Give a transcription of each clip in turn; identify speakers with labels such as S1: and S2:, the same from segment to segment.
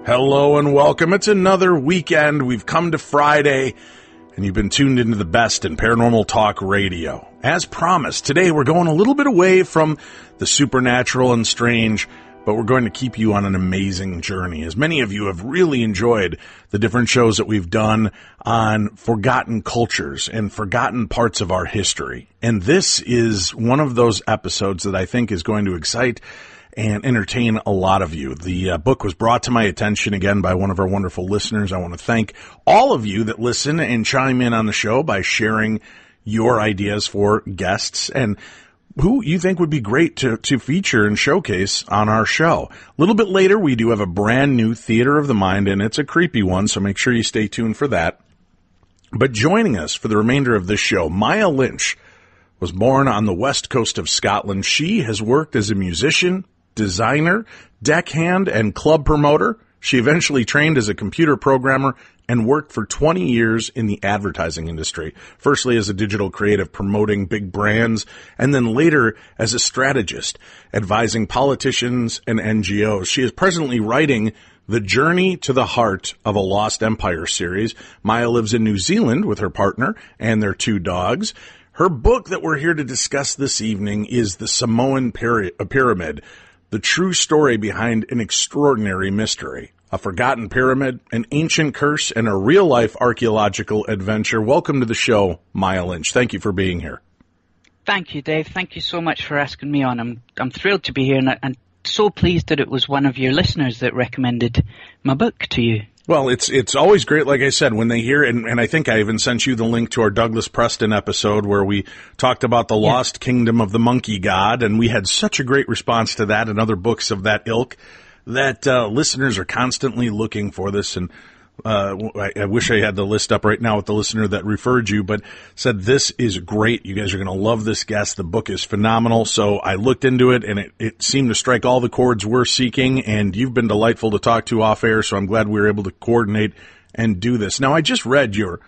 S1: Hello and welcome. It's another weekend. We've come to Friday, and you've been tuned into the best in paranormal talk radio. As promised, today we're going a little bit away from the supernatural and strange, but we're going to keep you on an amazing journey. As many of you have really enjoyed the different shows that we've done on forgotten cultures and forgotten parts of our history. And this is one of those episodes that I think is going to excite and entertain a lot of you. The book was brought to my attention again by one of our wonderful listeners. I want to thank all of you that listen and chime in on the show by sharing your ideas for guests and who you think would be great to feature and showcase on our show. A little bit later, we do have a brand new Theater of the Mind, and it's a creepy one, so make sure you stay tuned for that. But joining us for the remainder of this show, Maya Lynch was born on the west coast of Scotland. She has worked as a musician, designer, deckhand, and club promoter. She eventually trained as a computer programmer and worked for 20 years in the advertising industry, firstly as a digital creative promoting big brands, and then later as a strategist, advising politicians and NGOs. She is presently writing The Journey to the Heart of a Lost Empire series. Maya lives in New Zealand with her partner and their 2 dogs. Her book that we're here to discuss this evening is The Samoan Pyramid, the true story behind an extraordinary mystery, a forgotten pyramid, an ancient curse, and a real-life archaeological adventure. Welcome to the show, Maya Lynch. Thank you for being here.
S2: Thank you, Dave. Thank you so much for asking me on. I'm thrilled to be here, and so pleased that it was one of your listeners that recommended my book to you.
S1: Well, it's always great, like I said, when they hear, and I think I even sent you the link to our Douglas Preston episode where we talked about the Lost Kingdom of the Monkey God, and we had such a great response to that and other books of that ilk that listeners are constantly looking for this. And I wish I had the list up right now with the listener that referred you, but said, this is great. You guys are going to love this guest. The book is phenomenal. So I looked into it, and it seemed to strike all the chords we're seeking, and you've been delightful to talk to off air, so I'm glad we were able to coordinate and do this. Now, I just read your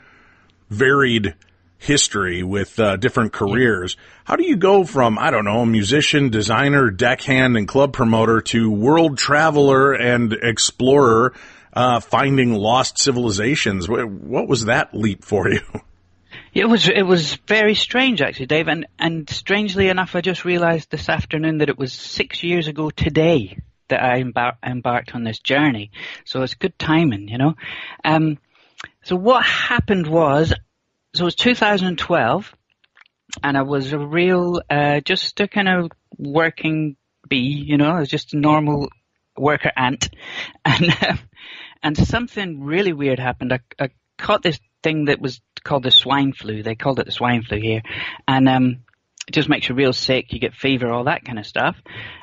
S1: varied history with different careers. How do you go from, I don't know, musician, designer, deckhand, and club promoter to world traveler and explorer, finding lost civilizations? What was that leap for you?
S2: It was very strange, actually, Dave. And strangely enough, I just realized this afternoon that it was 6 years ago today that I embarked on this journey. So it's good timing, you know. So what happened was, so it was 2012, and I was a real, just a kind of working bee, you know. I was just a normal worker ant. And something really weird happened. I caught this thing that was called the swine flu. They called it the swine flu here. And it just makes you real sick. You get fever, all that kind of stuff.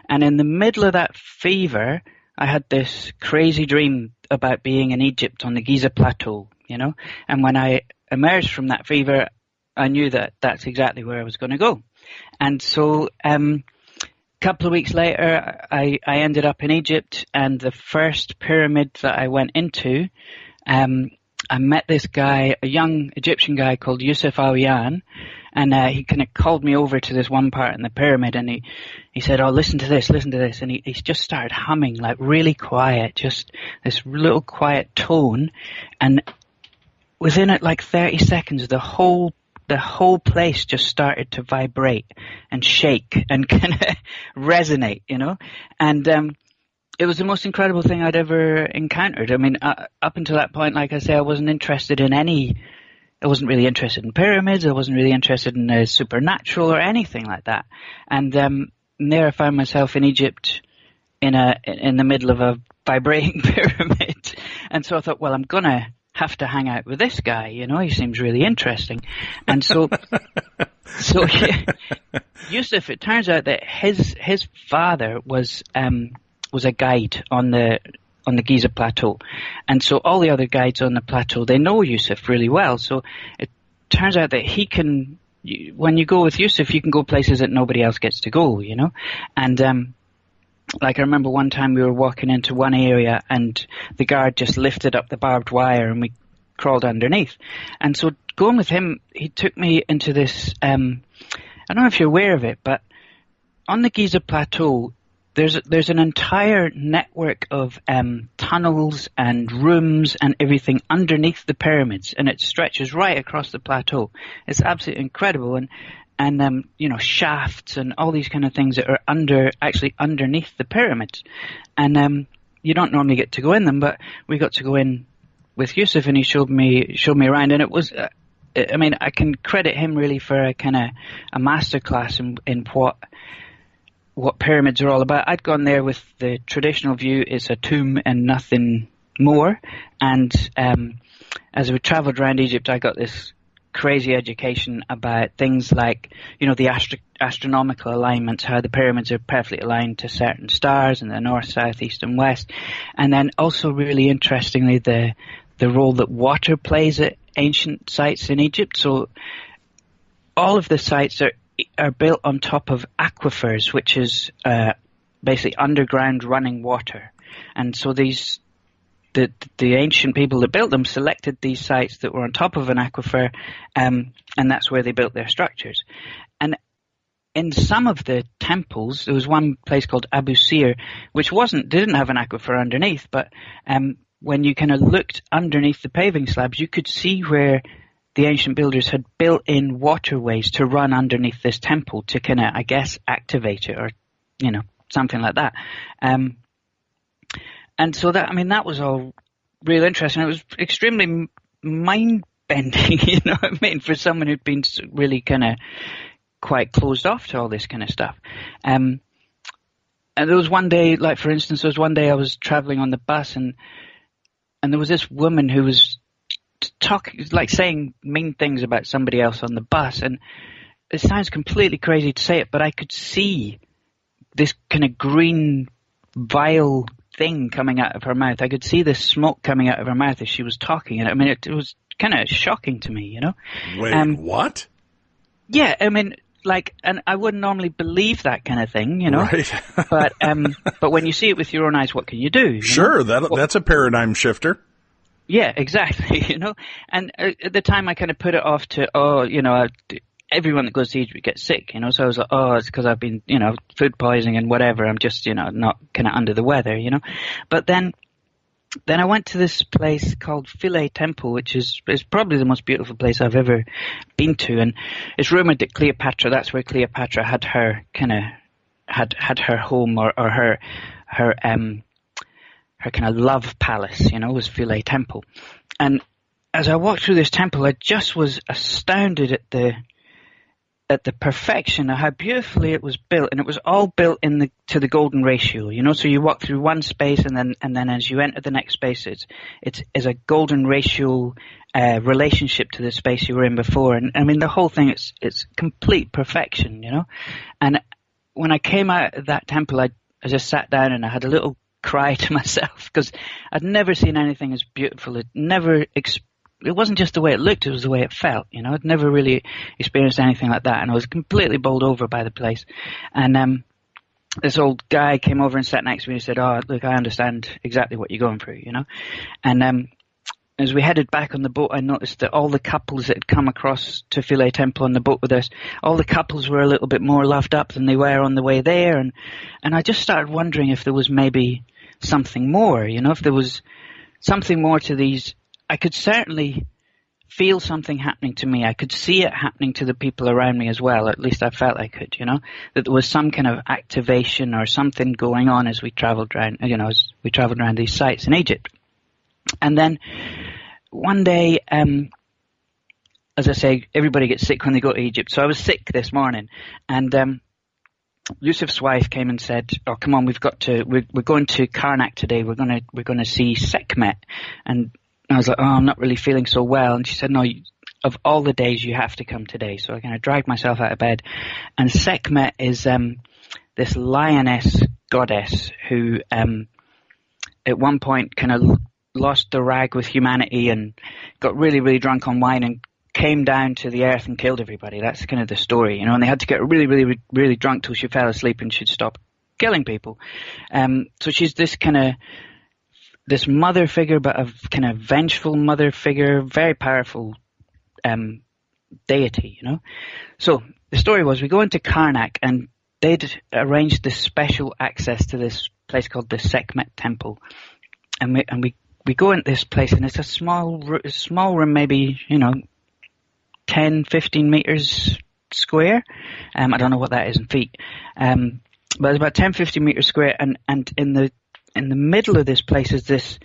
S2: And in the middle of that fever, I had this crazy dream about being in Egypt on the Giza Plateau, you know. And when I emerged from that fever, I knew that that's exactly where I was going to go. And so couple of weeks later, I ended up in Egypt, and the first pyramid that I went into, I met this guy, a young Egyptian guy called Yusuf Al-Yan, and he kind of called me over to this one part in the pyramid, and he said, "Oh, listen to this," and he just started humming, like really quiet, just this little quiet tone, and within it, like 30 seconds, the whole place just started to vibrate and shake and kind of resonate, you know. And it was the most incredible thing I'd ever encountered. I mean, up until that point, like I say, I wasn't really interested in pyramids. I wasn't really interested in the supernatural or anything like that. And there I found myself in Egypt in the middle of a vibrating pyramid. And so I thought, well, I'm going to have to hang out with this guy, you know, he seems really interesting. And so So Yusuf, it turns out that his father was a guide on the Giza Plateau, and so all the other guides on the plateau, they know Yusuf really well. So it turns out that he can. When you go with Yusuf, you can go places that nobody else gets to go, you know? And, like I remember one time we were walking into one area and the guard just lifted up the barbed wire and we crawled underneath. And so going with him, he took me into this, I don't know if you're aware of it, but on the Giza Plateau, there's an entire network of tunnels and rooms and everything underneath the pyramids, and it stretches right across the plateau. It's absolutely incredible, and you know, shafts and all these kind of things that are actually underneath the pyramids, and you don't normally get to go in them, but we got to go in with Yusuf, and he showed me around, and it was. I mean, I can credit him really for a kind of a masterclass in what pyramids are all about. I'd gone there with the traditional view, it's a tomb and nothing more. And as we traveled around Egypt, I got this crazy education about things like, you know, the astronomical alignments, how the pyramids are perfectly aligned to certain stars in the north, south, east and west. And then also really interestingly, the role that water plays at ancient sites in Egypt. So all of the sites are built on top of aquifers, which is basically underground running water. And so the ancient people that built them selected these sites that were on top of an aquifer, and that's where they built their structures. And in some of the temples, there was one place called Abu Sir, which didn't have an aquifer underneath, but when you kind of looked underneath the paving slabs, you could see where the ancient builders had built in waterways to run underneath this temple to kind of, I guess, activate it, or, you know, something like that. And so that was all real interesting. It was extremely mind-bending, you know what I mean, for someone who'd been really kind of quite closed off to all this kind of stuff. And there was one day, like for instance, I was traveling on the bus and there was this woman who was saying mean things about somebody else on the bus, and it sounds completely crazy to say it, but I could see this kind of green vile thing coming out of her mouth. I could see this smoke coming out of her mouth as she was talking, and I mean it was kind of shocking to me, you know.
S1: Wait, what?
S2: Yeah, I mean, like, and I wouldn't normally believe that kind of thing, you know.
S1: Right.
S2: but when you see it with your own eyes, what can you do?
S1: Sure, that's a paradigm shifter.
S2: Yeah, exactly, you know. And at the time I kind of put it off to, everyone that goes to Egypt gets sick, you know. So I was like, it's because I've been, you know, food poisoning and whatever. I'm just, you know, not kind of under the weather, you know. But then I went to this place called Philae Temple, which is probably the most beautiful place I've ever been to. And it's rumored that that's where Cleopatra had her kind of, had her home or her kind of love palace, you know, was Philae Temple. And as I walked through this temple, I just was astounded at the perfection of how beautifully it was built, and it was all built to the golden ratio, you know. So you walk through one space, and then as you enter the next space, it's a golden ratio relationship to the space you were in before. And I mean, the whole thing, it's complete perfection, you know. And when I came out of that temple, I just sat down and I had a little cry to myself, because I'd never seen anything as beautiful. It wasn't just the way it looked, it was the way it felt, you know. I'd never really experienced anything like that, and I was completely bowled over by the place. And this old guy came over and sat next to me and said, look, I understand exactly what you're going through, you know. And as we headed back on the boat, I noticed that all the couples that had come across to Philae Temple on the boat with us, all the couples were a little bit more loved up than they were on the way there. And I just started wondering if there was maybe something more, you know, if there was something more to these. I could certainly feel something happening to me. I could see it happening to the people around me as well. At least I felt I could, you know, that there was some kind of activation or something going on as we traveled around, you know, these sites in Egypt. And then one day, as I say, everybody gets sick when they go to Egypt. So I was sick this morning, and Yusuf's wife came and said, come on, we're going to Karnak today. We're going to see Sekhmet. And I was like, I'm not really feeling so well. And she said, no, of all the days you have to come today. So I kind of dragged myself out of bed. And Sekhmet is this lioness goddess who at one point kind of lost the rag with humanity and got really, really drunk on wine and came down to the earth and killed everybody. That's kind of the story, and they had to get really, really, really drunk till she fell asleep and she'd stop killing people. So she's this mother figure, but a kind of vengeful mother figure, very powerful deity, So the story was, we go into Karnak and they'd arranged this special access to this place called the Sekhmet Temple, and we go into this place, and it's a small room, maybe 10, 15 meters square. I don't know what that is in feet, but it's about 10, 15 meters square, and in the middle of this place is this,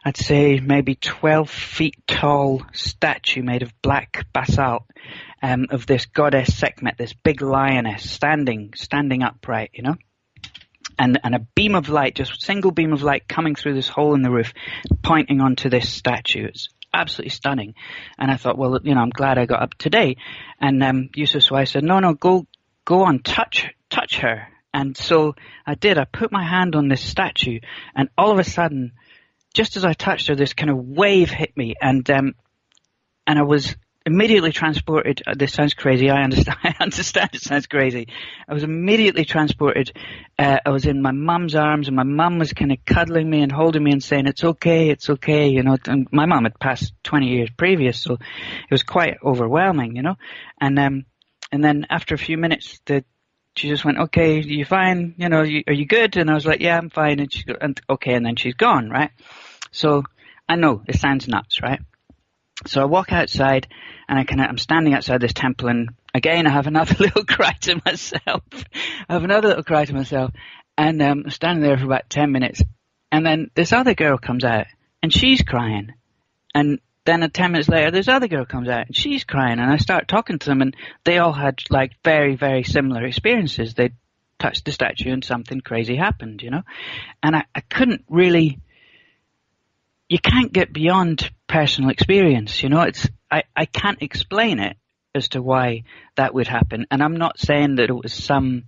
S2: I'd say maybe 12 feet tall statue made of black basalt, of this goddess Sekhmet, this big lioness standing upright, and a beam of light, just a single beam of light coming through this hole in the roof, pointing onto this statue. It's absolutely stunning. And I thought, well, I'm glad I got up today. And Yusuf's wife said, no, go on, touch her. And so I did. I put my hand on this statue, and all of a sudden, just as I touched her, this kind of wave hit me, and I was immediately transported. This sounds crazy. I understand. I understand it sounds crazy. I was immediately transported. I was in my mum's arms, and my mum was kind of cuddling me and holding me and saying, "It's okay, it's okay." And my mum had passed 20 years previous, so it was quite overwhelming, And then after a few minutes, she just went, "Okay, are you fine? Are you good?" And I was like, "Yeah, I'm fine." And she goes, "Okay," and then she's gone, right? So I know it sounds nuts, right? So I walk outside, and I'm standing outside this temple, and again I have another little cry to myself. And I'm standing there for about 10 minutes, and then this other girl comes out, and she's crying. And then 10 minutes later, this other girl comes out, and she's crying, and I start talking to them, and they all had like very, very similar experiences. They touched the statue, and something crazy happened, And I couldn't really. You can't get beyond personal experience, I can't explain it as to why that would happen. And I'm not saying that it was some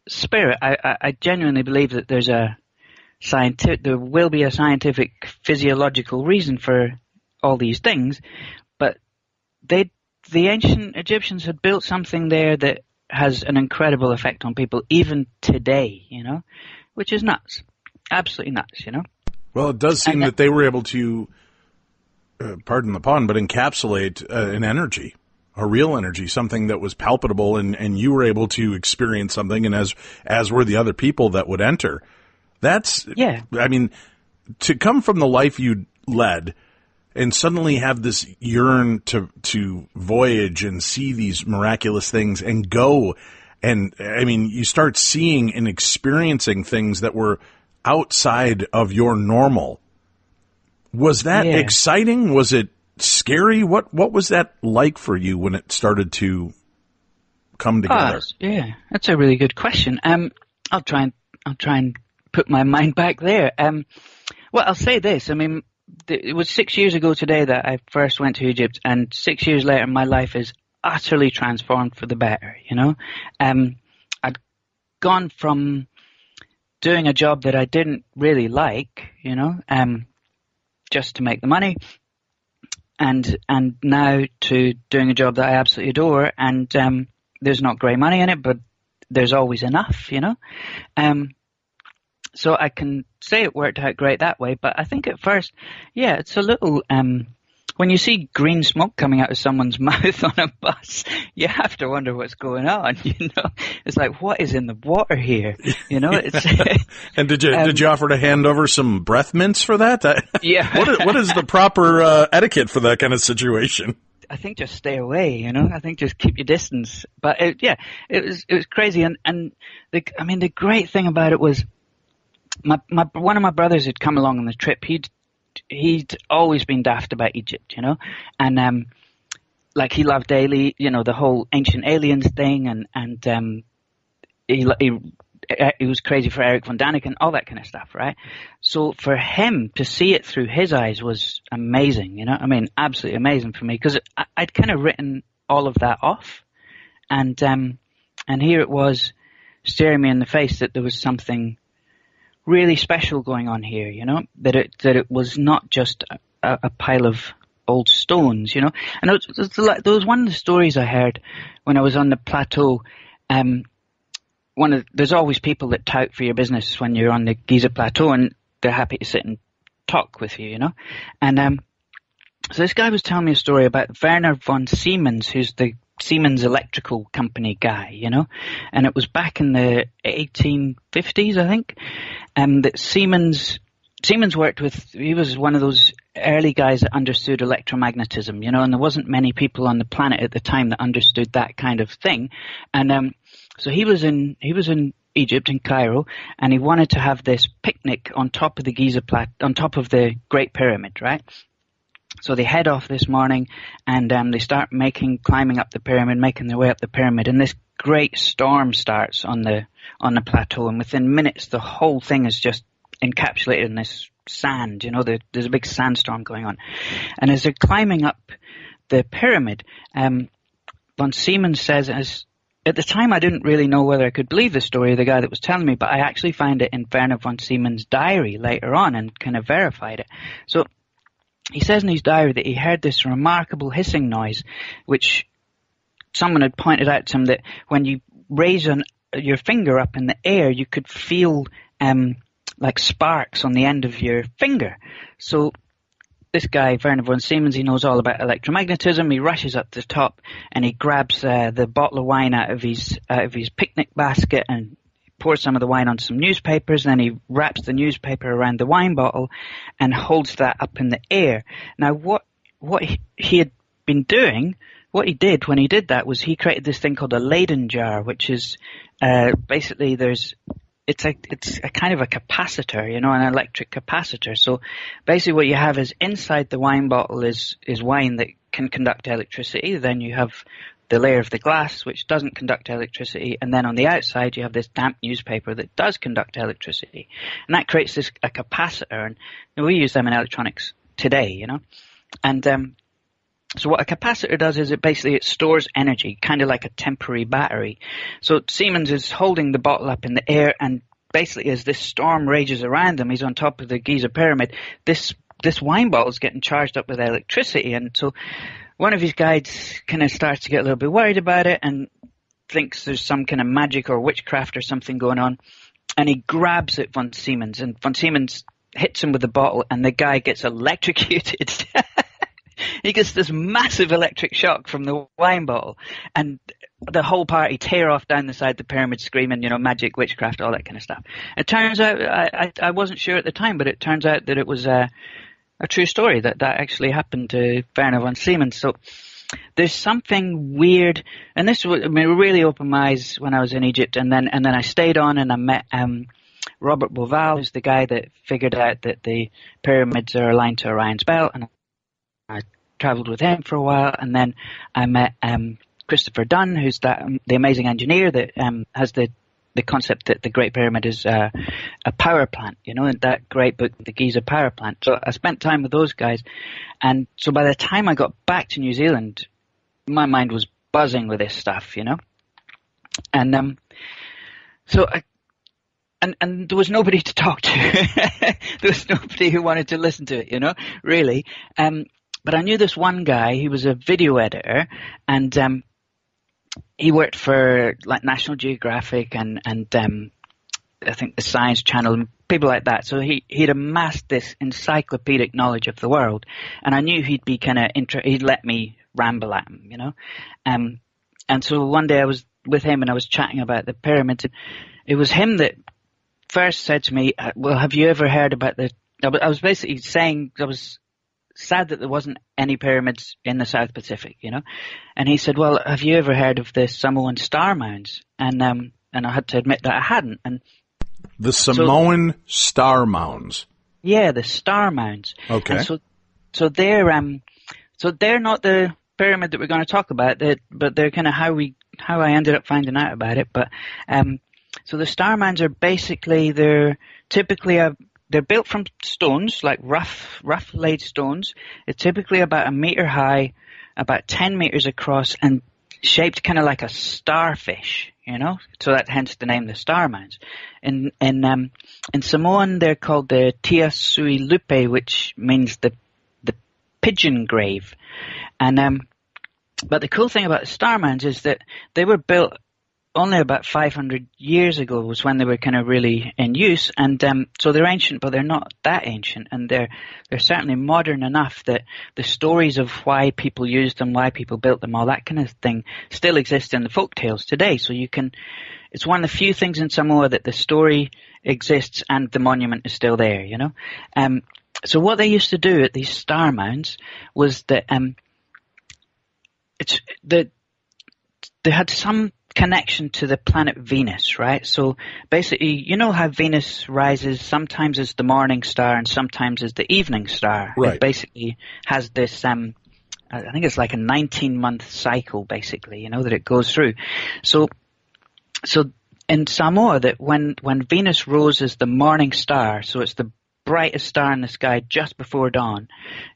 S2: spirit. I genuinely believe that there will be a scientific physiological reason for all these things, but the ancient Egyptians had built something there that has an incredible effect on people even today, which is nuts. Absolutely nuts,
S1: Well, it does seem that they were able to, pardon the pun, but encapsulate an energy, a real energy, something that was palpable, and you were able to experience something, and as were the other people that would enter. That's,
S2: yeah.
S1: I mean, to come from the life you led and suddenly have this yearn to voyage and see these miraculous things and go, and I mean, you start seeing and experiencing things that were outside of your normal. Was that exciting? Was it scary? What was that like for you when it started to come together?
S2: Yeah, that's a really good question. I'll try and put my mind back there. Well, I'll say this. I mean, it was 6 years ago today that I first went to Egypt, and 6 years later, my life is utterly transformed for the better. I'd gone from doing a job that I didn't really like, just to make the money, and now to doing a job that I absolutely adore, and there's not great money in it, but there's always enough, So I can say it worked out great that way, but I think at first, it's a little, when you see green smoke coming out of someone's mouth on a bus, you have to wonder what's going on, It's like, what is in the water here? It's
S1: And did you offer to hand over some breath mints for that?
S2: Yeah.
S1: What is the proper etiquette for that kind of situation?
S2: I think just stay away, I think just keep your distance. But it was crazy, and the great thing about it was one of my brothers had come along on the trip. He'd always been daft about Egypt, and he loved the whole ancient aliens thing, and he he was crazy for Eric von Däniken, all that kind of stuff, right? So for him to see it through his eyes was amazing, you know? I mean, absolutely amazing for me, because I'd kind of written all of that off, and here it was staring me in the face that there was something really special going on here, you know? That it was not just a pile of old stones, you know? And there was one of the stories I heard when I was on the plateau. There's always people that tout for your business when you're on the Giza Plateau, and they're happy to sit and talk with you, you know? And so this guy was telling me a story about Werner von Siemens, who's the Siemens electrical company guy, you know? And it was back in the 1850s, I think, that Siemens worked with, he was one of those early guys that understood electromagnetism, you know, and there wasn't many people on the planet at the time that understood that kind of thing. And so he was in Egypt, in Cairo, and he wanted to have this picnic on top of the Giza on top of the Great Pyramid, right? So they head off this morning, and they start climbing up the pyramid, making their way up the pyramid, and this great storm starts on the plateau, and within minutes the whole thing is just encapsulated in this sand, you know, there's a big sandstorm going on. And as they're climbing up the pyramid, von Siemens says, at the time I didn't really know whether I could believe the story of the guy that was telling me, but I actually found it in Werner von Siemens' diary later on and kind of verified it. So he says in his diary that he heard this remarkable hissing noise, which someone had pointed out to him that when you raise your finger up in the air, you could feel like sparks on the end of your finger. So this guy, Werner von Siemens, he knows all about electromagnetism. He rushes up to the top and he grabs the bottle of wine out of his picnic basket and pours some of the wine on some newspapers. And then he wraps the newspaper around the wine bottle and holds that up in the air. Now, what he had been doing, what he did when he did that was he created this thing called a Leyden jar, which is basically it's a kind of a capacitor, you know, an electric capacitor. So basically what you have is inside the wine bottle is wine that can conduct electricity. Then you have the layer of the glass, which doesn't conduct electricity. And then on the outside, you have this damp newspaper that does conduct electricity. And that creates a capacitor. And we use them in electronics today, you know. And so what a capacitor does is it stores energy, kind of like a temporary battery. So Siemens is holding the bottle up in the air, and basically as this storm rages around him, he's on top of the Giza Pyramid, this wine bottle is getting charged up with electricity. And so one of his guides kind of starts to get a little bit worried about it and thinks there's some kind of magic or witchcraft or something going on. And he grabs it, von Siemens, and von Siemens hits him with the bottle, and the guy gets electrocuted. He gets this massive electric shock from the wine bottle, and the whole party tear off down the side of the pyramid screaming, you know, magic, witchcraft, all that kind of stuff. It turns out, I wasn't sure at the time, but it turns out that it was a true story, that actually happened to Werner von Siemens. So there's something weird, and this really opened my eyes when I was in Egypt, and then I stayed on and I met Robert Bauval, who's the guy that figured out that the pyramids are aligned to Orion's belt, and I travelled with him for a while, and then I met Christopher Dunn, who's the amazing engineer that has the concept that the Great Pyramid is a power plant, you know, in that great book, The Giza Power Plant. So I spent time with those guys, and so by the time I got back to New Zealand, my mind was buzzing with this stuff, you know, and And there was nobody to talk to. There was nobody who wanted to listen to it, you know, really. But I knew this one guy. He was a video editor, and he worked for like National Geographic and I think the Science Channel and people like that. So he'd amassed this encyclopedic knowledge of the world, and I knew he'd be kind of he'd let me ramble at him, you know. And so one day I was with him and I was chatting about the pyramids, and it was him that first said to me, well, have you ever heard about I was basically saying I was sad that there wasn't any pyramids in the South Pacific, you know. And he said, well, have you ever heard of the Samoan star mounds? And I had to admit that I hadn't. And
S1: the Samoan star mounds.
S2: Yeah, the star mounds.
S1: Okay.
S2: And so they're not the pyramid that we're going to talk about, but they're kind of how I ended up finding out about it. But So the star mounds are basically, they're built from stones, like rough laid stones. It's typically about 1 meter high, about 10 meters across, and shaped kind of like a starfish, So that hence the name, the star mounds. In Samoan, they're called the Tia Sui Lupe, which means the pigeon grave. And but the cool thing about the star mounds is that they were built only about 500 years ago was when they were kind of really in use, and so they're ancient, but they're not that ancient, and they're certainly modern enough that the stories of why people used them, why people built them, all that kind of thing, still exist in the folk tales today. So it's one of the few things in Samoa that the story exists and the monument is still there, So what they used to do at these star mounds was that they had some connection to the planet Venus, right? So basically, you know how Venus rises sometimes as the morning star and sometimes as the evening star.
S1: Right.
S2: It basically has this, I think it's like a 19-month cycle, basically, that it goes through. So in Samoa, that when Venus rose as the morning star, so it's the brightest star in the sky just before dawn,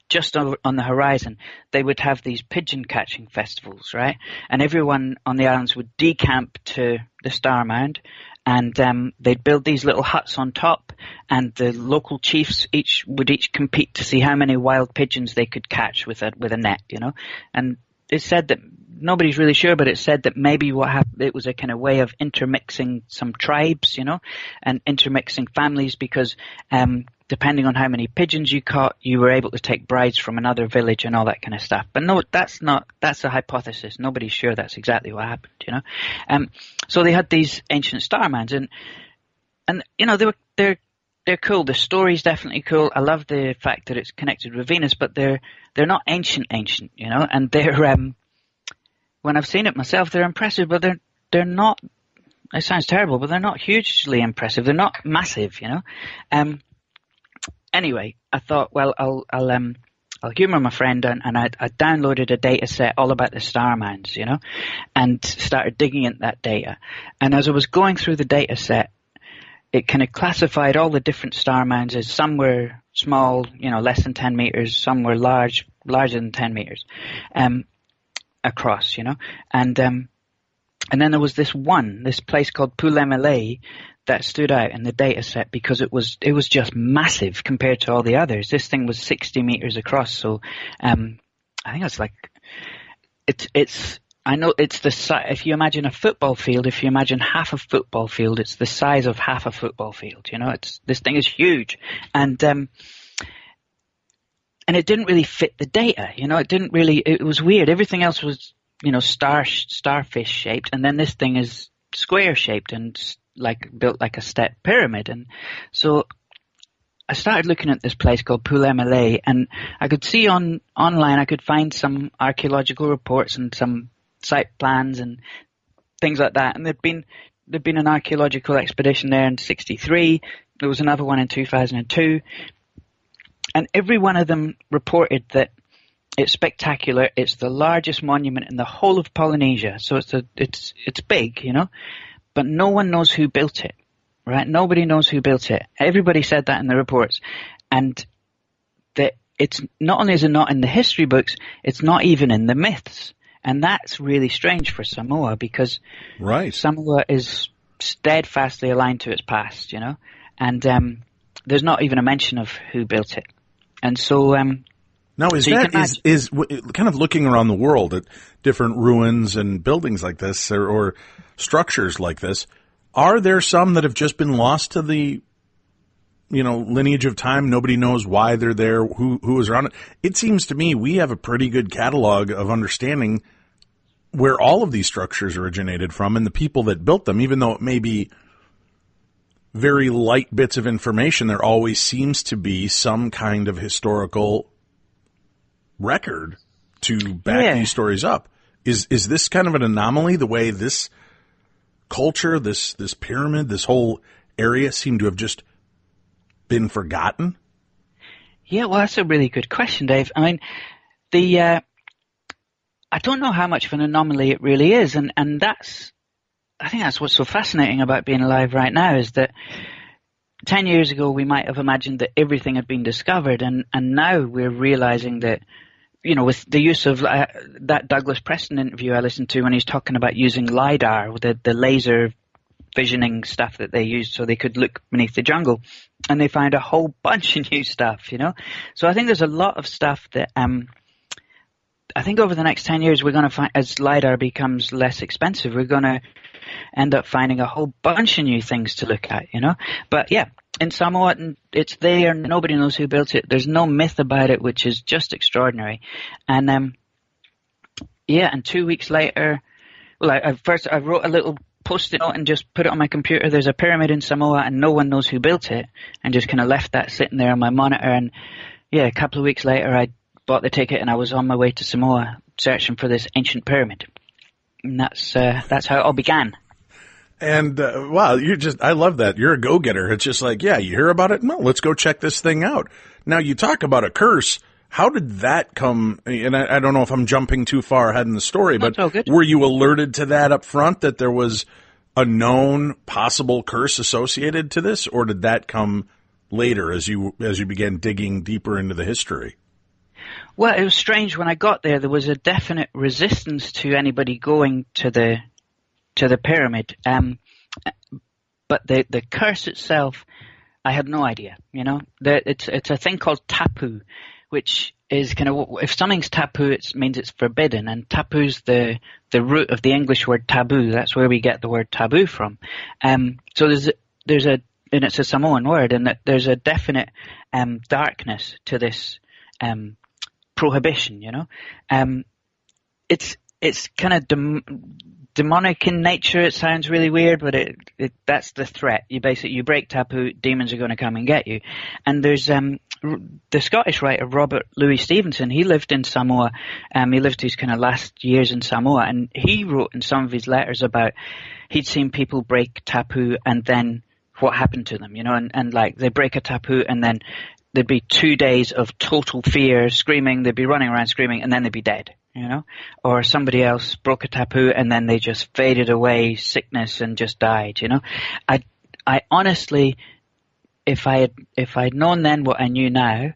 S2: just on the horizon, they would have these pigeon catching festivals, right? And everyone on the islands would decamp to the star mound, and they'd build these little huts on top, and the local chiefs would each compete to see how many wild pigeons they could catch with a net, And it's said that nobody's really sure, but it's said that maybe what happened, it was a kind of way of intermixing some tribes, and intermixing families, because depending on how many pigeons you caught, you were able to take brides from another village and all that kind of stuff. But no, that's a hypothesis. Nobody's sure that's exactly what happened, So they had these ancient star mounds, and they're cool. The story's definitely cool. I love the fact that it's connected with Venus, but they're not ancient, and they're when I've seen it myself, they're impressive, but they're not. It sounds terrible, but they're not hugely impressive. They're not massive, Anyway, I thought, well, I'll humour my friend, and I downloaded a data set all about the star mounds, and started digging into that data. And as I was going through the data set, it kind of classified all the different star mounds as some were small, less than 10 meters, some were larger than 10 meters, across, and then there was this place called Pulemele that stood out in the data set because it was just massive compared to all the others. This thing was 60 meters across, so I think it's like it's I know it's the size. If you imagine a football field, if you imagine half a football field, it's the size of half a football field. This thing is huge, and it didn't really fit the data. It didn't really. It was weird. Everything else was starfish shaped, and then this thing is square shaped and built like a step pyramid. And so I started looking at this place called Pulemele, and I could see online I could find some archaeological reports and some site plans and things like that. And there'd been an archaeological expedition there in '63. There was another one in 2002, and every one of them reported that it's spectacular. It's the largest monument in the whole of Polynesia. So it's big, but no one knows who built it, right? Nobody knows who built it. Everybody said that in the reports. And that it's not only is it not in the history books, it's not even in the myths. And that's really strange for Samoa, because Samoa is steadfastly aligned to its past, and there's not even a mention of who built it. And so
S1: now, is kind of looking around the world at different ruins and buildings like this, or structures like this, are there some that have just been lost to the, lineage of time? Nobody knows why they're there, who was around it. It seems to me we have a pretty good catalog of understanding where all of these structures originated from and the people that built them. Even though it may be very light bits of information, there always seems to be some kind of historical record to back these stories up. Is this kind of an anomaly, the way this culture, this pyramid, this whole area seemed to have just been forgotten?
S2: Yeah, well, that's a really good question, Dave. I mean, I don't know how much of an anomaly it really is, and that's I think that's what's so fascinating about being alive right now, is that 10 years ago we might have imagined that everything had been discovered, and now we're realizing that, you know, with the use of that Douglas Preston interview I listened to when he's talking about using LiDAR, the laser visioning stuff that they used so they could look beneath the jungle, and they found a whole bunch of new stuff, you know. So I think there's a lot of stuff that I think over the next 10 years we're going to find, as LiDAR becomes less expensive, we're going to end up finding a whole bunch of new things to look at, you know. But yeah, in Samoa, it's there. Nobody knows who built it. There's no myth about it, which is just extraordinary. And yeah, and 2 weeks later, well, I wrote a little post-it note and just put it on my computer. There's a pyramid in Samoa, and no one knows who built it, and just kind of left that sitting there on my monitor. And yeah, a couple of weeks later, I bought the ticket and I was on my way to Samoa searching for this ancient pyramid. And that's how it all began.
S1: And, wow, I love that. You're a go-getter. It's just like, yeah, you hear about it? No, let's go check this thing out. Now, you talk about a curse. How did that come? And I don't know if I'm jumping too far ahead in the story, but were you alerted to that up front, that there was a known possible curse associated to this? Or did that come later as you began digging deeper into the history?
S2: Well, it was strange. When I got there was a definite resistance to anybody going to the pyramid. But the curse itself, I had no idea, you know. It's a thing called tapu, which is kind of, if something's tapu, it means it's forbidden. And tapu's the root of the English word taboo. That's where we get the word taboo from. So there's and it's a Samoan word, and that there's a definite darkness to this prohibition, you know. It's kind of demonic in nature. It sounds really weird, but that's the threat. You break tapu, demons are going to come and get you. And there's the Scottish writer Robert Louis Stevenson. He lived in Samoa. He lived his kind of last years in Samoa, and he wrote in some of his letters about he'd seen people break tapu and then what happened to them, you know, and like they break a tapu and then there'd be 2 days of total fear, screaming, they'd be running around screaming, and then they'd be dead, you know. Or somebody else broke a tapu and then they just faded away, sickness, and just died, you know. I honestly, if I'd known then what I knew now,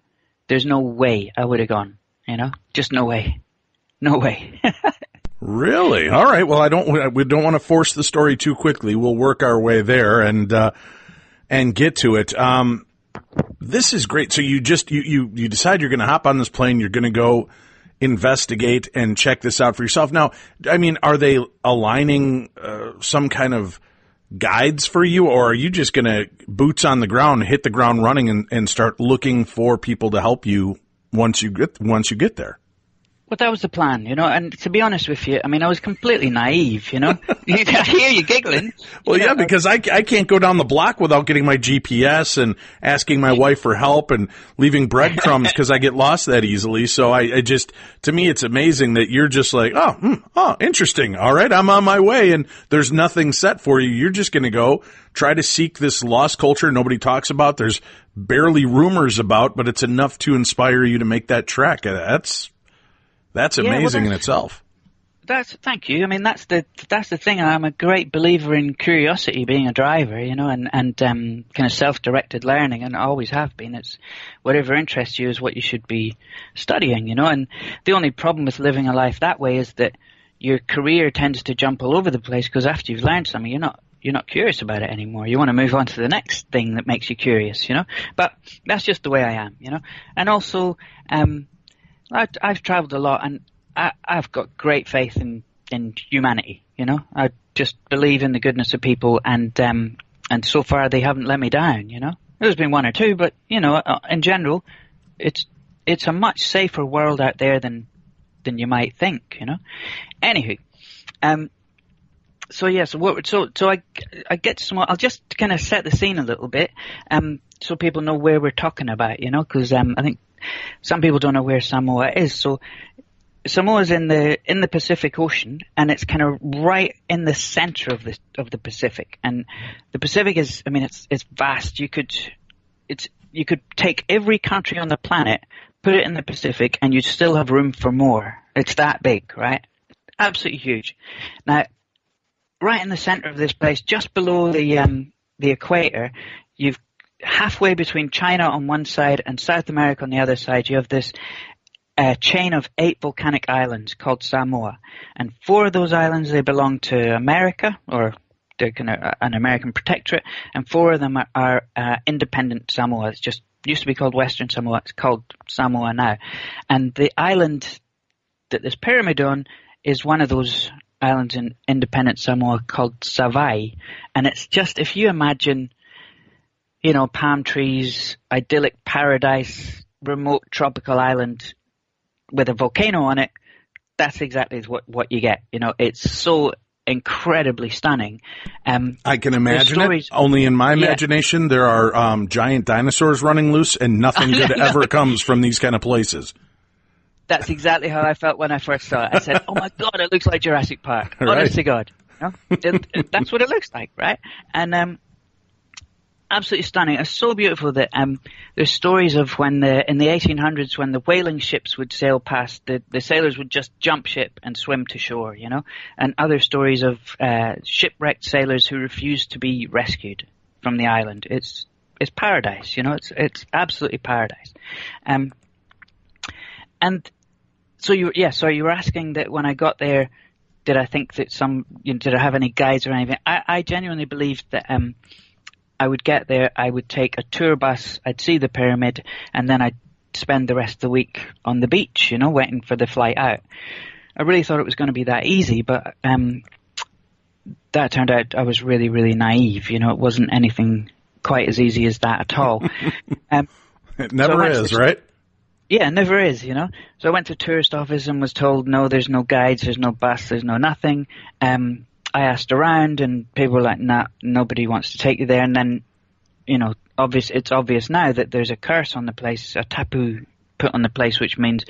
S2: there's no way I would have gone, you know. Just no way. No way.
S1: Really? All right. Well, we don't want to force the story too quickly. We'll work our way there and get to it. This is great. So you decide you're going to hop on this plane. You're going to go investigate and check this out for yourself. Now, I mean, are they aligning some kind of guides for you, or are you just going to boots on the ground, hit the ground running, and start looking for people to help you once you get there?
S2: Well, that was the plan, you know, and to be honest with you, I mean, I was completely naive, you know. I hear you giggling.
S1: Well, yeah, because I can't go down the block without getting my GPS and asking my wife for help and leaving breadcrumbs because I get lost that easily. So I just, to me, it's amazing that you're just like, oh, interesting. All right, I'm on my way, and there's nothing set for you. You're just going to go try to seek this lost culture nobody talks about. There's barely rumors about, but it's enough to inspire you to make that trek. That's amazing in itself.
S2: Thank you. I mean, that's the thing. I'm a great believer in curiosity being a driver, you know, and kind of self-directed learning, and I always have been. It's whatever interests you is what you should be studying, you know. And the only problem with living a life that way is that your career tends to jump all over the place, because after you've learned something, you're not curious about it anymore. You want to move on to the next thing that makes you curious, you know. But that's just the way I am, you know. And also, I've traveled a lot, and I've got great faith in humanity, you know. I just believe in the goodness of people, and so far they haven't let me down, you know. There's been one or two, but, you know, in general, it's a much safer world out there than you might think, you know. Anywho, so I get some. I'll just kind of set the scene a little bit, so people know where we're talking about, you know, because I think some people don't know where Samoa is. So Samoa is in the Pacific Ocean, and it's kind of right in the center of the Pacific. And the Pacific is, I mean, it's vast. You could take every country on the planet, put it in the Pacific, and you'd still have room for more. It's that big, right? Absolutely huge. Now, right in the center of this place, just below the equator. You've halfway between China on one side and South America on the other side. You have this chain of 8 volcanic islands called Samoa, and 4 of those islands, they belong to America, or they're kind of an American protectorate, and 4 of them are independent Samoa. It's just used to be called Western Samoa. It's called Samoa now, and the island that this pyramid on is one of those islands in independent Samoa called Savai, and it's just, if you imagine, you know, palm trees, idyllic paradise, remote tropical island with a volcano on it, that's exactly what you get. You know, it's so incredibly stunning.
S1: I can imagine it. Only in my imagination, there are giant dinosaurs running loose, and nothing good ever comes from these kind of places.
S2: That's exactly how I felt when I first saw it. I said, "Oh my God, it looks like Jurassic Park." Right. Honest to God, you know? That's what it looks like, right? And absolutely stunning. It's so beautiful that there's stories of when in the 1800s, when the whaling ships would sail past, the sailors would just jump ship and swim to shore, you know, and other stories of shipwrecked sailors who refused to be rescued from the island. It's paradise, you know. It's absolutely paradise. And so you were asking that when I got there, did I think that did I have any guides or anything? I genuinely believed that I would get there, I would take a tour bus, I'd see the pyramid, and then I'd spend the rest of the week on the beach, you know, waiting for the flight out. I really thought it was going to be that easy, but that turned out I was really, really naive. You know, it wasn't anything quite as easy as that at all.
S1: It never is, right?
S2: Yeah, it never is, you know. So I went to tourist office and was told, no, there's no guides, there's no bus, there's no nothing. I asked around, and people were like, nah, nobody wants to take you there. And then, you know, it's obvious now that there's a curse on the place, a tapu put on the place, which means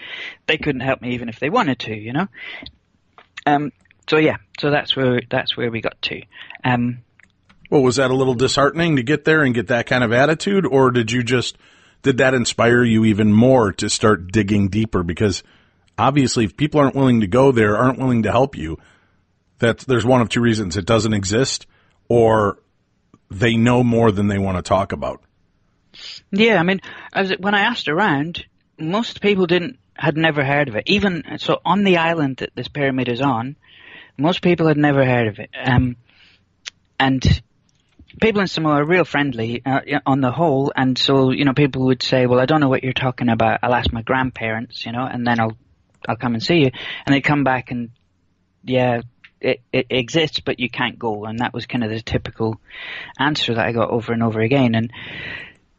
S2: they couldn't help me even if they wanted to, you know. So that's where we got to.
S1: Well, was that a little disheartening to get there and get that kind of attitude, or did that inspire you even more to start digging deeper? Because obviously, if people aren't willing to go there, aren't willing to help you, there's one of 2 reasons: it doesn't exist, or they know more than they want to talk about.
S2: Yeah, I mean, when I asked around, most people had never heard of it. Even so, on the island that this pyramid is on, most people had never heard of it. And people in Samoa are real friendly on the whole, and so, you know, people would say, well, I don't know what you're talking about. I'll ask my grandparents, you know, and then I'll come and see you. And they come back and, yeah, it exists, but you can't go. And that was kind of the typical answer that I got over and over again. And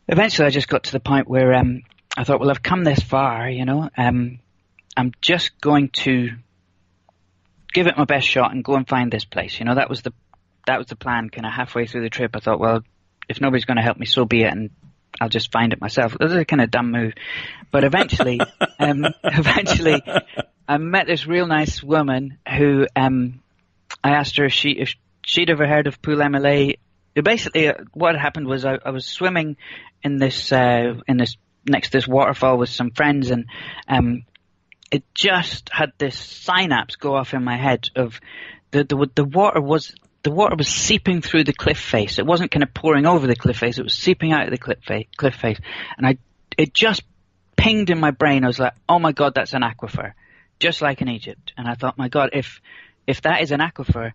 S2: eventually I just got to the point where I thought, well, I've come this far, you know, I'm just going to give it my best shot and go and find this place. You know, that was the plan. Kind of halfway through the trip, I thought, well, if nobody's going to help me, so be it, and I'll just find it myself. It was a kind of dumb move, but eventually, I met this real nice woman who I asked her if she'd ever heard of Pulemele. Basically, what had happened was I was swimming in this next to this waterfall with some friends, and it just had this synapse go off in my head of the water was seeping through the cliff face. It wasn't kind of pouring over the cliff face. It was seeping out of the cliff face. And it just pinged in my brain. I was like, oh my God, that's an aquifer, just like in Egypt. And I thought, my God, if that is an aquifer,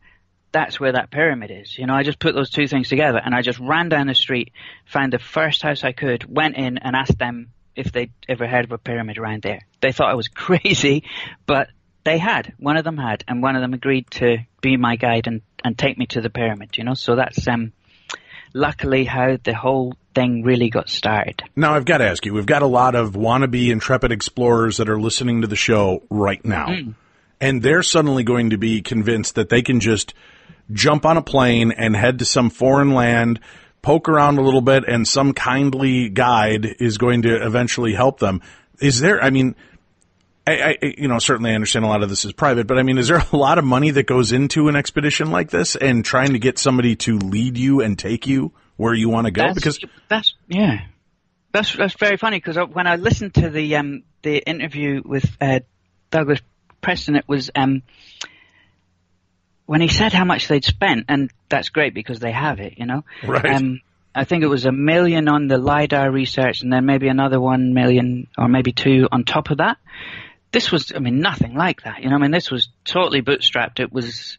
S2: that's where that pyramid is. You know, I just put those 2 things together, and I just ran down the street, found the first house I could, went in and asked them if they'd ever heard of a pyramid around there. They thought I was crazy, but they had. One of them had, and one of them agreed to be my guide and take me to the pyramid, you know. So that's luckily how the whole thing really got started. Now,
S1: I've got to ask you, we've got a lot of wannabe intrepid explorers that are listening to the show right now, and they're suddenly going to be convinced that they can just jump on a plane and head to some foreign land, poke around a little bit, and some kindly guide is going to eventually help them. Is there, I mean, I certainly understand a lot of this is private, but I mean, is there a lot of money that goes into an expedition like this and trying to get somebody to lead you and take you where you want to go?
S2: That's very funny, because when I listened to the interview with Douglas Preston, it was when he said how much they'd spent, and that's great because they have it, you know.
S1: Right.
S2: I think it was $1 million on the LiDAR research, and then maybe another 1 million or maybe 2 on top of that. This was, I mean, nothing like that, you know. I mean, this was totally bootstrapped. It was,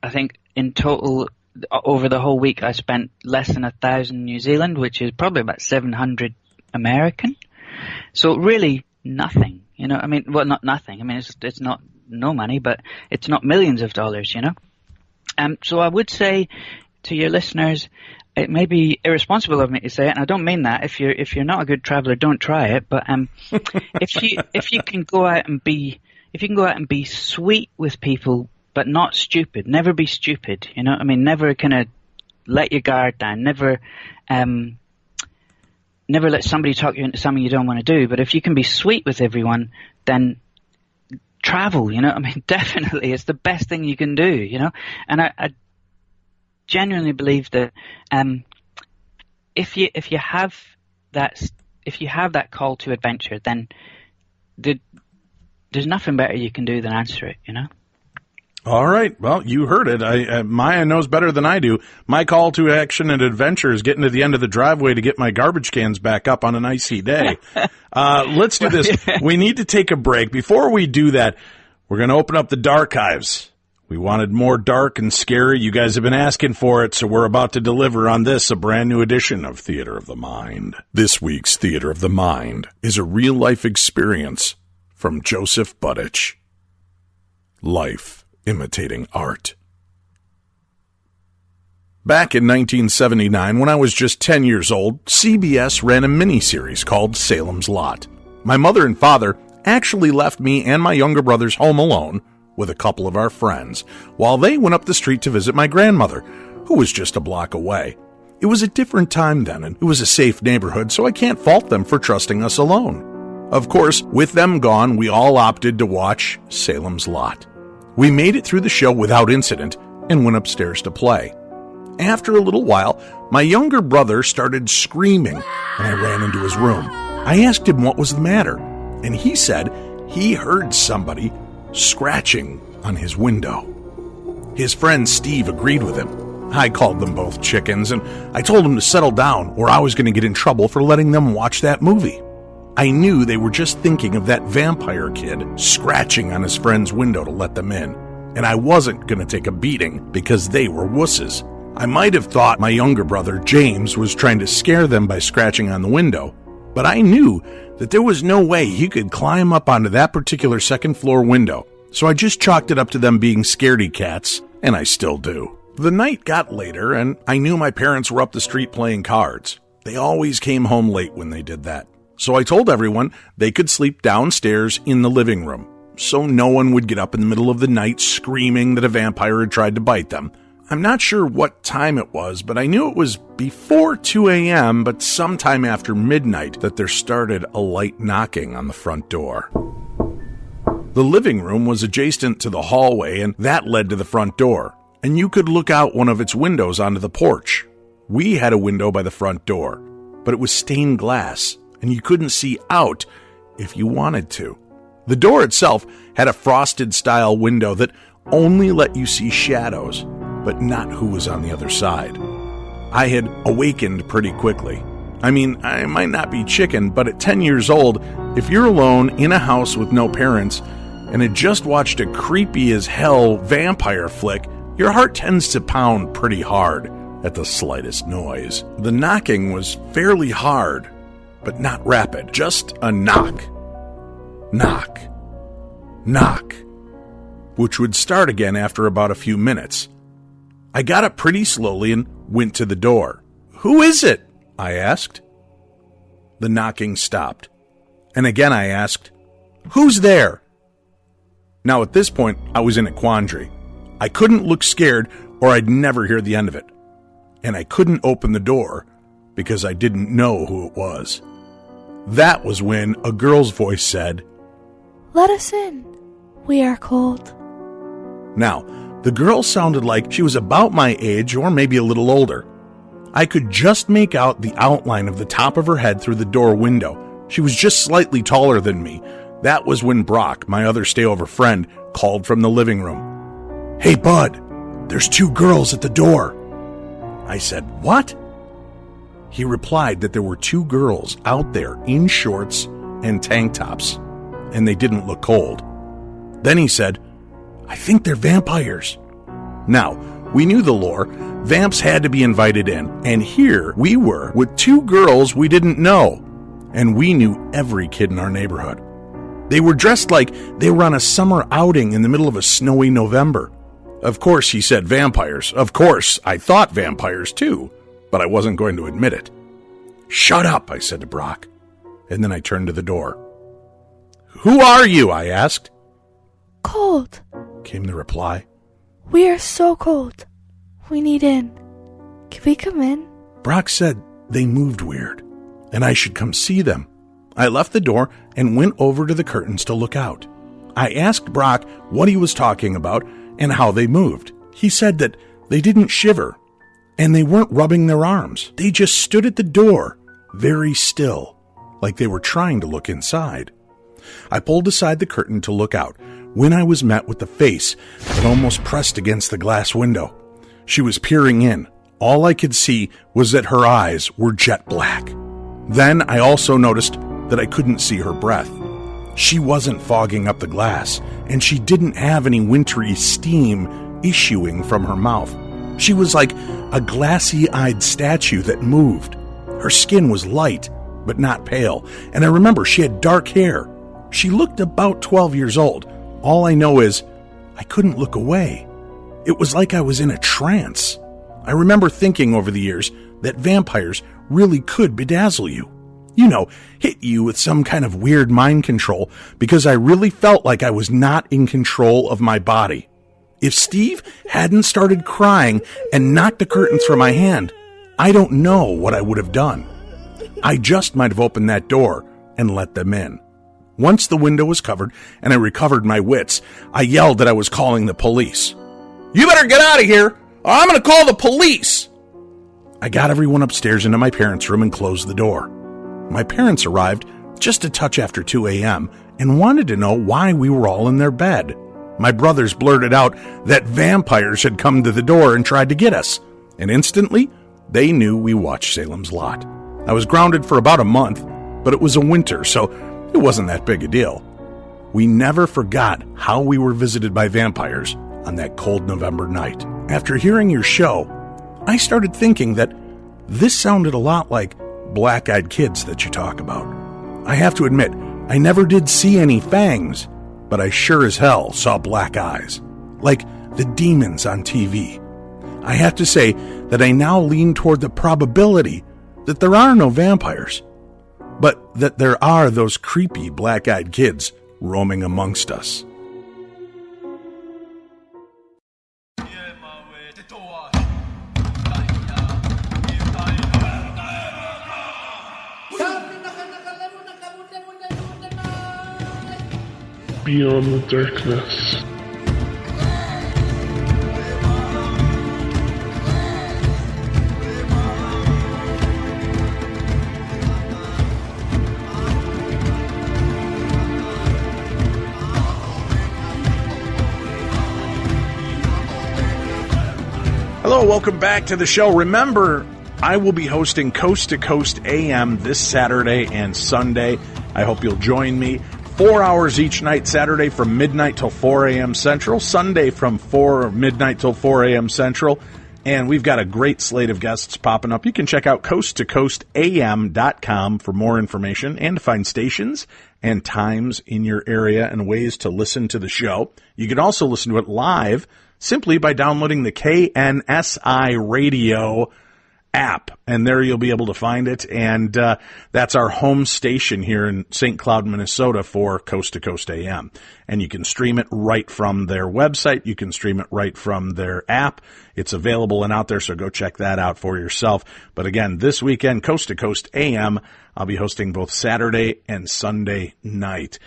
S2: I think, in total over the whole week, I spent less than 1,000 New Zealand, which is probably about 700 American. So really nothing, you know. I mean, well, not nothing. I mean, it's not no money, but it's not millions of dollars, you know. So I would say to your listeners, it may be irresponsible of me to say it, and I don't mean that. If you're not a good traveler, don't try it. But if you can go out and be sweet with people, but not stupid. Never be stupid. You know, I mean, never kind of let your guard down. Never let somebody talk you into something you don't want to do. But if you can be sweet with everyone, then travel. You know, I mean, definitely, it's the best thing you can do. You know, and I genuinely believe that if you have that call to adventure, then there's nothing better you can do than answer it, you know.
S1: All right. Well, you heard it. Maya knows better than I do. My call to action and adventure is getting to the end of the driveway to get my garbage cans back up on an icy day. Let's do this. We need to take a break. Before we do that, we're going to open up the Darchives. We wanted more dark and scary. You guys have been asking for it, so we're about to deliver on this, a brand new edition of Theater of the Mind. This week's Theater of the Mind is a real-life experience from Joseph Buttich. Life imitating art. Back in 1979, when I was just 10 years old, CBS ran a miniseries called Salem's Lot. My mother and father actually left me and my younger brothers home alone with a couple of our friends, while they went up the street to visit my grandmother, who was just a block away. It was a different time then, and it was a safe neighborhood, so I can't fault them for trusting us alone. Of course, with them gone, we all opted to watch Salem's Lot. We made it through the show without incident and went upstairs to play. After a little while, my younger brother started screaming, and I ran into his room. I asked him what was the matter, and he said he heard somebody scratching on his window. His friend Steve agreed with him. I called them both chickens, and I told them to settle down or I was going to get in trouble for letting them watch that movie. I knew they were just thinking of that vampire kid scratching on his friend's window to let them in, and I wasn't going to take a beating because they were wusses. I might have thought my younger brother, James, was trying to scare them by scratching on the window, but I knew that there was no way he could climb up onto that particular second-floor window, so I just chalked it up to them being scaredy cats, and I still do. The night got later, and I knew my parents were up the street playing cards. They always came home late when they did that. So I told everyone they could sleep downstairs in the living room, so no one would get up in the middle of the night screaming that a vampire had tried to bite them. I'm not sure what time it was, but I knew it was before 2 a.m., but sometime after midnight that there started a light knocking on the front door. The living room was adjacent to the hallway, and that led to the front door, and you could look out one of its windows onto the porch. We had a window by the front door, but it was stained glass, and you couldn't see out if you wanted to. The door itself had a frosted-style window that only let you see shadows, but not who was on the other side. I had awakened pretty quickly. I mean, I might not be chicken, but at 10 years old, if you're alone in a house with no parents and had just watched a creepy-as-hell vampire flick, your heart tends to pound pretty hard at the slightest noise. The knocking was fairly hard, but not rapid. Just a knock. Knock. Knock. Which would start again after about a few minutes. I got up pretty slowly and went to the door. "Who is it?" I asked. The knocking stopped. And again I asked, "Who's there?" Now at this point, I was in a quandary. I couldn't look scared or I'd never hear the end of it. And I couldn't open the door because I didn't know who it was. That was when a girl's voice said,
S3: "Let us in. We are cold."
S1: Now, the girl sounded like she was about my age or maybe a little older. I could just make out the outline of the top of her head through the door window. She was just slightly taller than me. That was when Brock, my other stayover friend, called from the living room. "Hey, bud, "There's 2 girls at the door." I said, "What?" He replied that there were 2 girls out there in shorts and tank tops, and they didn't look cold. Then he said, "I think they're vampires." Now, we knew the lore. Vamps had to be invited in, and here we were with 2 girls we didn't know, and we knew every kid in our neighborhood. They were dressed like they were on a summer outing in the middle of a snowy November. Of course, he said vampires. Of course, I thought vampires too, but I wasn't going to admit it. "Shut up," I said to Brock, and then I turned to the door. "Who are you?" I asked.
S3: Cold.
S1: Came the reply.
S3: We are so cold. We need in. Can we come in?
S1: Brock said they moved weird, and I should come see them. I left the door and went over to the curtains to look out. I asked Brock what he was talking about and how they moved. He said that they didn't shiver, and they weren't rubbing their arms. They just stood at the door, very still, like they were trying to look inside. I pulled aside the curtain to look out when I was met with the face that almost pressed against the glass window. She was peering in. All I could see was that her eyes were jet black. Then I also noticed that I couldn't see her breath. She wasn't fogging up the glass, and she didn't have any wintry steam issuing from her mouth. She was like a glassy-eyed statue that moved. Her skin was light, but not pale, and I remember she had dark hair. She looked about 12 years old. All I know is I couldn't look away. It was like I was in a trance. I remember thinking over the years that vampires really could bedazzle you. You know, hit you with some kind of weird mind control, because I really felt like I was not in control of my body. If Steve hadn't started crying and knocked the curtains from my hand, I don't know what I would have done. I just might have opened that door and let them in. Once the window was covered and I recovered my wits, I yelled that I was calling the police. "You better get out of here, or I'm going to call the police!" I got everyone upstairs into my parents' room and closed the door. My parents arrived just a touch after 2 a.m. and wanted to know why we were all in their bed. My brothers blurted out that vampires had come to the door and tried to get us, and instantly they knew we watched Salem's Lot. I was grounded for about a month, but it was a winter, so it wasn't that big a deal. We never forgot how we were visited by vampires on that cold November night. After hearing your show, I started thinking that this sounded a lot like black-eyed kids that you talk about. I have to admit, I never did see any fangs, but I sure as hell saw black eyes, like the demons on TV. I have to say that I now lean toward the probability that there are no vampires, but that there are those creepy black-eyed kids roaming amongst us.
S4: Beyond the darkness.
S1: Hello, welcome back to the show. Remember, I will be hosting Coast to Coast AM this Saturday and Sunday. I hope you'll join me. 4 hours each night, Saturday from midnight till 4 a.m. Central, Sunday from midnight till 4 a.m. Central, and we've got a great slate of guests popping up. You can check out coasttocoastam.com for more information and to find stations and times in your area and ways to listen to the show. You can also listen to it live simply by downloading the KNSI Radio app, and there you'll be able to find it, and that's our home station here in St. Cloud, Minnesota for Coast to Coast AM, and you can stream it right from their website. You can stream it right from their app. It's available and out there, so go check that out for yourself. But again, this weekend, Coast to Coast AM, I'll be hosting both Saturday and Sunday night.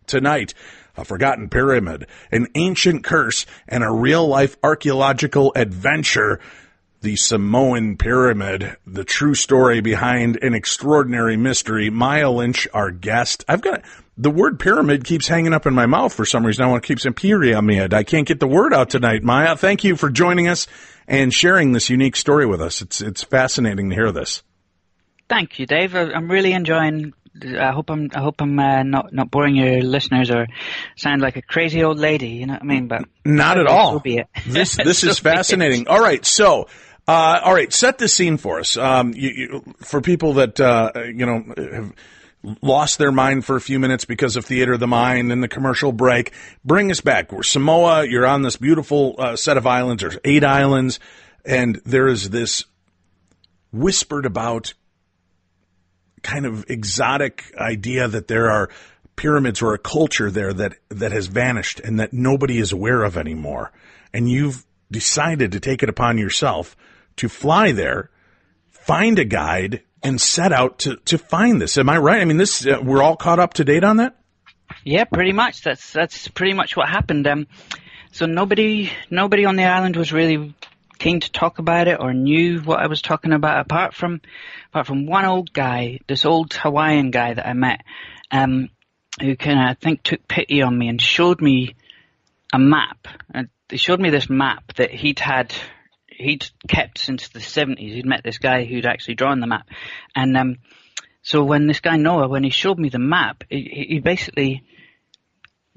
S1: Tonight, a forgotten pyramid, an ancient curse, and a real-life archaeological adventure. the Samoan Pyramid, the true story behind an extraordinary mystery. Maya Lynch, our guest. The word pyramid keeps hanging up in my mouth for some reason. I want to keep some pyramid. I can't get the word out tonight. Maya, thank you for joining us and sharing this unique story with us. It's fascinating to hear this.
S2: Thank you, Dave. I'm really enjoying. I hope I'm not boring your listeners or sound like a crazy old lady. You know what I mean? But
S1: not at all.
S2: So be it.
S1: This is fascinating. All right, so. Set the scene for us. For people that, have lost their mind for a few minutes because of Theater of the Mind and the commercial break, bring us back. We're Samoa. You're on this beautiful set of islands. There's 8 islands, and there is this whispered about kind of exotic idea that there are pyramids or a culture there that has vanished and that nobody is aware of anymore. And you've decided to take it upon yourself to fly there, find a guide, and set out to find this. Am I right? I mean, this we're all caught up to date on that?
S2: Yeah, pretty much. That's pretty much what happened. So nobody on the island was really keen to talk about it or knew what I was talking about, apart from one old guy, this old Hawaiian guy that I met, who I think took pity on me and showed me a map. He showed me this map that he'd kept since the 70s. He'd met this guy who'd actually drawn the map. And so when this guy Noah, when he showed me the map, he basically,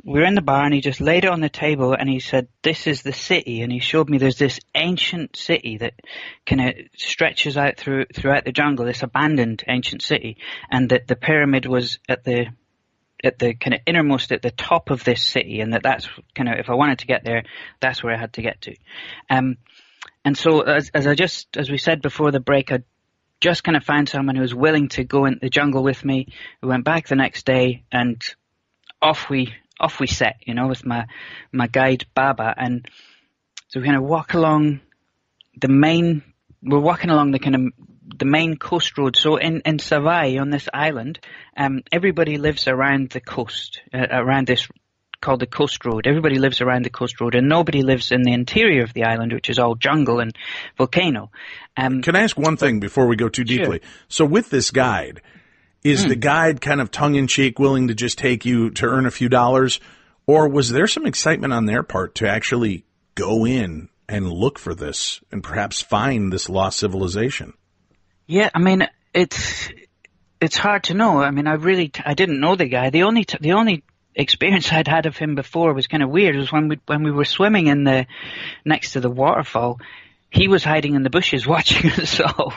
S2: we were in the bar and he just laid it on the table and he said, this is the city. And he showed me there's this ancient city that kind of stretches out throughout the jungle, this abandoned ancient city. And that the pyramid was at the kind of innermost at the top of this city, and that's kind of, if I wanted to get there, that's where I had to get to. And so as we said before the break, I just kind of found someone who was willing to go into the jungle with me. We went back the next day and off we set, with my guide Baba. And so we kind of walk along the main coast road. So in Savai, on this island, everybody lives around the coast, around this called the coast road. Everybody lives around the coast road, and nobody lives in the interior of the island, which is all jungle and volcano.
S1: Can I ask one thing before we go too deeply? Sure. So with this guide, is the guide kind of tongue-in-cheek, willing to just take you to earn a few dollars, or was there some excitement on their part to actually go in and look for this and perhaps find this lost civilization? Yeah,
S2: I mean, it's hard to know. I mean, I didn't know the guy. The only experience I'd had of him before was kind of weird. It was when we were swimming next to the waterfall. He was hiding in the bushes watching us all.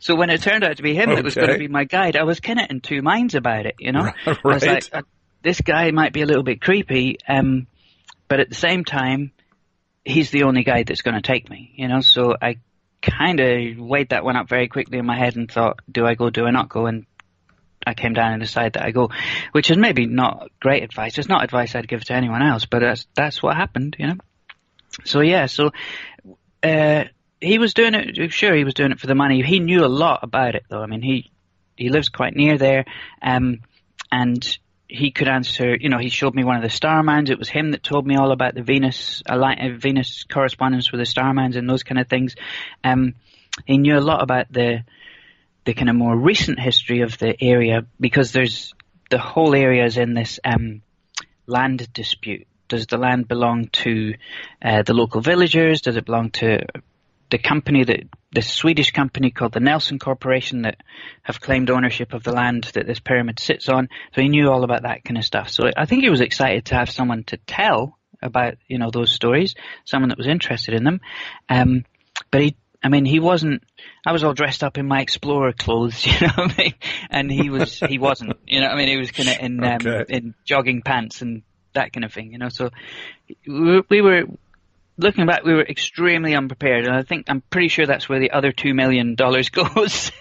S2: So when it turned out to be him that was going to be my guide, I was kind of in two minds about it, Right. I was like, this guy might be a little bit creepy, but at the same time, he's the only guide that's going to take me, So I kind of weighed that one up very quickly in my head and thought, do I go, do I not go? And I came down and decided that I go, which is maybe not great advice. It's not advice I'd give to anyone else, but that's what happened, So yeah, he was doing it. Sure, he was doing it for the money. He knew a lot about it, though. I mean, he lives quite near there, and he could answer. He showed me one of the starmans. It was him that told me all about the Venus correspondence with the starmans and those kind of things. He knew a lot about the kind of more recent history of the area, because the whole area is in this land dispute. Does the land belong to the local villagers? Does it belong to the company, the Swedish company called the Nelson Corporation, that have claimed ownership of the land that this pyramid sits on? So he knew all about that kind of stuff. So I think he was excited to have someone to tell about, those stories, someone that was interested in them. But he wasn't. I was all dressed up in my explorer clothes, and he wasn't. He was kind of in jogging pants and that kind of thing, So we were. Looking back, we were extremely unprepared, and I'm pretty sure that's where the other $2 million goes.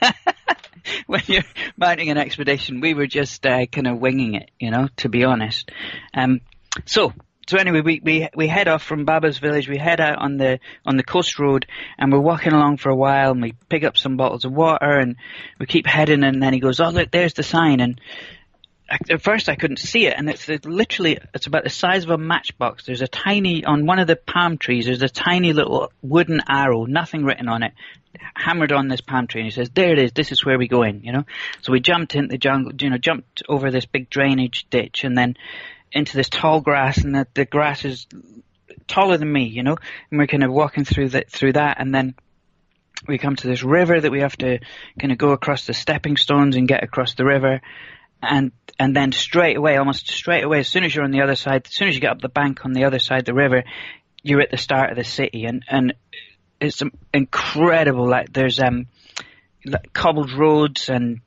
S2: When you're mounting an expedition, we were just kind of winging it, to be honest. So anyway, we head off from Baba's village. We head out on the coast road, and we're walking along for a while, and we pick up some bottles of water, and we keep heading. And then he goes, "Oh, look, there's the sign." And at first I couldn't see it, and it's literally, it's about the size of a matchbox. There's a tiny, on one of the palm trees, there's a tiny little wooden arrow, nothing written on it, hammered on this palm tree, and he says, there it is, this is where we go in, you know. So we jumped into the jungle, you know, jumped over this big drainage ditch, and then into this tall grass, and the grass is taller than me, you know, and we're kind of walking through that, and then we come to this river that we have to kind of go across the stepping stones and get across the river. And then almost straight away, as soon as you're on the other side, as soon as you get up the bank on the other side of the river, you're at the start of the city. And it's incredible. Like, there's like cobbled roads and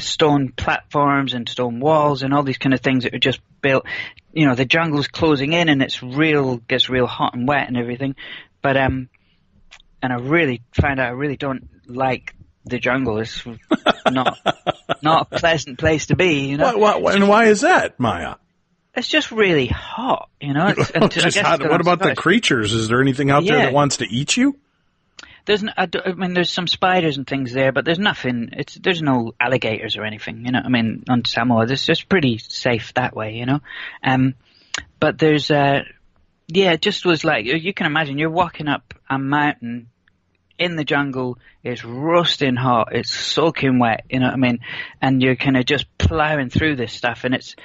S2: stone platforms and stone walls and all these kind of things that are just built. You know, the jungle's closing in, and gets real hot and wet and everything. But and I really find out I really don't like the jungle. Is not a pleasant place to be, you know.
S1: And why is that, Maya?
S2: It's just really hot, you know.
S1: What about the creatures? Is there anything out there that wants to eat you?
S2: There's some spiders and things there, but there's nothing. There's no alligators or anything, you know. I mean, on Samoa, it's just pretty safe that way, you know. But there's it just was like, you can imagine you're walking up a mountain in the jungle. It's roasting hot, it's soaking wet, you know what I mean? And you're kind of just plowing through this stuff, and it's,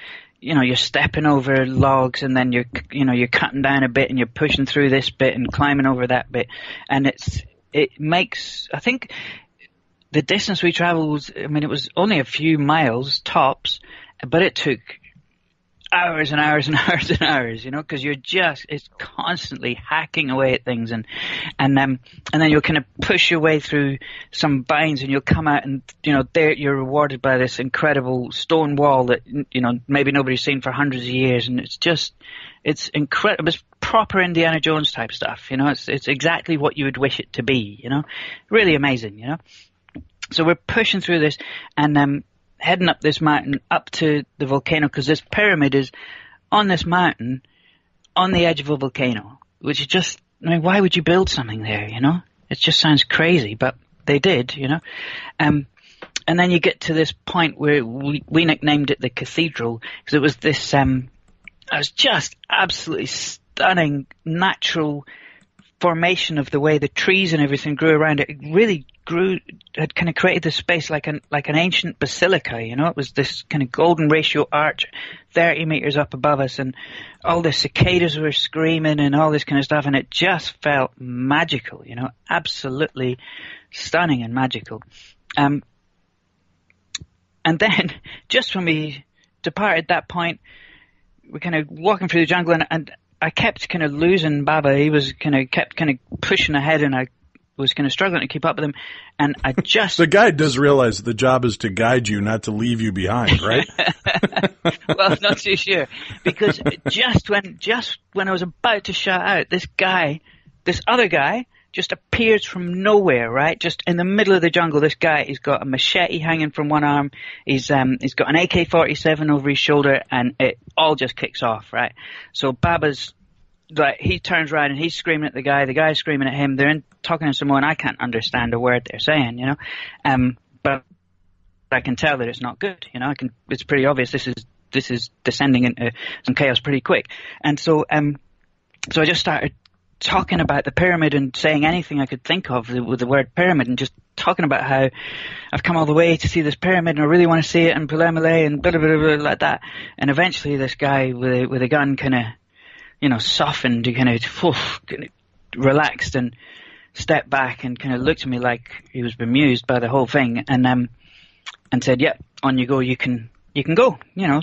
S2: you know, you're stepping over logs, and then you're cutting down a bit, and you're pushing through this bit and climbing over that bit, and it makes, I think the distance we traveled was, I mean, it was only a few miles tops, but it took hours and hours and hours and hours, you know, because it's constantly hacking away at things, and then you'll kind of push your way through some vines, and you'll come out, and, you know, there you're rewarded by this incredible stone wall that, you know, maybe nobody's seen for hundreds of years, and it's incredible. It's proper Indiana Jones type stuff, you know. It's exactly what you would wish it to be, you know. Really amazing, you know. So we're pushing through this, and heading up this mountain up to the volcano, because this pyramid is on this mountain on the edge of a volcano, which is just, I mean, why would you build something there, you know? It just sounds crazy, but they did, you know. And then you get to this point where we nicknamed it the cathedral, because it was this, it was just absolutely stunning natural formation of the way the trees and everything grew around it. It really had kind of created this space like an ancient basilica, you know. It was this kind of golden ratio arch 30 meters up above us, and all the cicadas were screaming and all this kind of stuff, and it just felt magical, you know, absolutely stunning and magical. And then just when we departed that point, we're kind of walking through the jungle, and I kept kind of losing Baba. He was kept pushing ahead, and I was kind of struggling to keep up with him, and I just...
S1: The guide does realize the job is to guide you, not to leave you behind, right?
S2: Well, I'm not too sure, because just when I was about to shout out, this other guy just appears from nowhere, right? Just in the middle of the jungle, this guy, he's got a machete hanging from one arm, he's got an AK-47 over his shoulder, and it all just kicks off, right? So Baba's, like, he turns around and he's screaming at the guy's screaming at him, they're talking in Samoan, I can't understand a word they're saying, you know, but I can tell that it's not good, you know, it's pretty obvious this is descending into some chaos pretty quick, and so I just started talking about the pyramid and saying anything I could think of with the word pyramid, and just talking about how I've come all the way to see this pyramid and I really want to see it, and Pulemele and blah, blah, blah, blah, like that. And eventually this guy with a gun kind of, you know, softened, he kind of relaxed and stepped back and kind of looked at me like he was bemused by the whole thing, and said, "Yep, on you go. You can go. You know,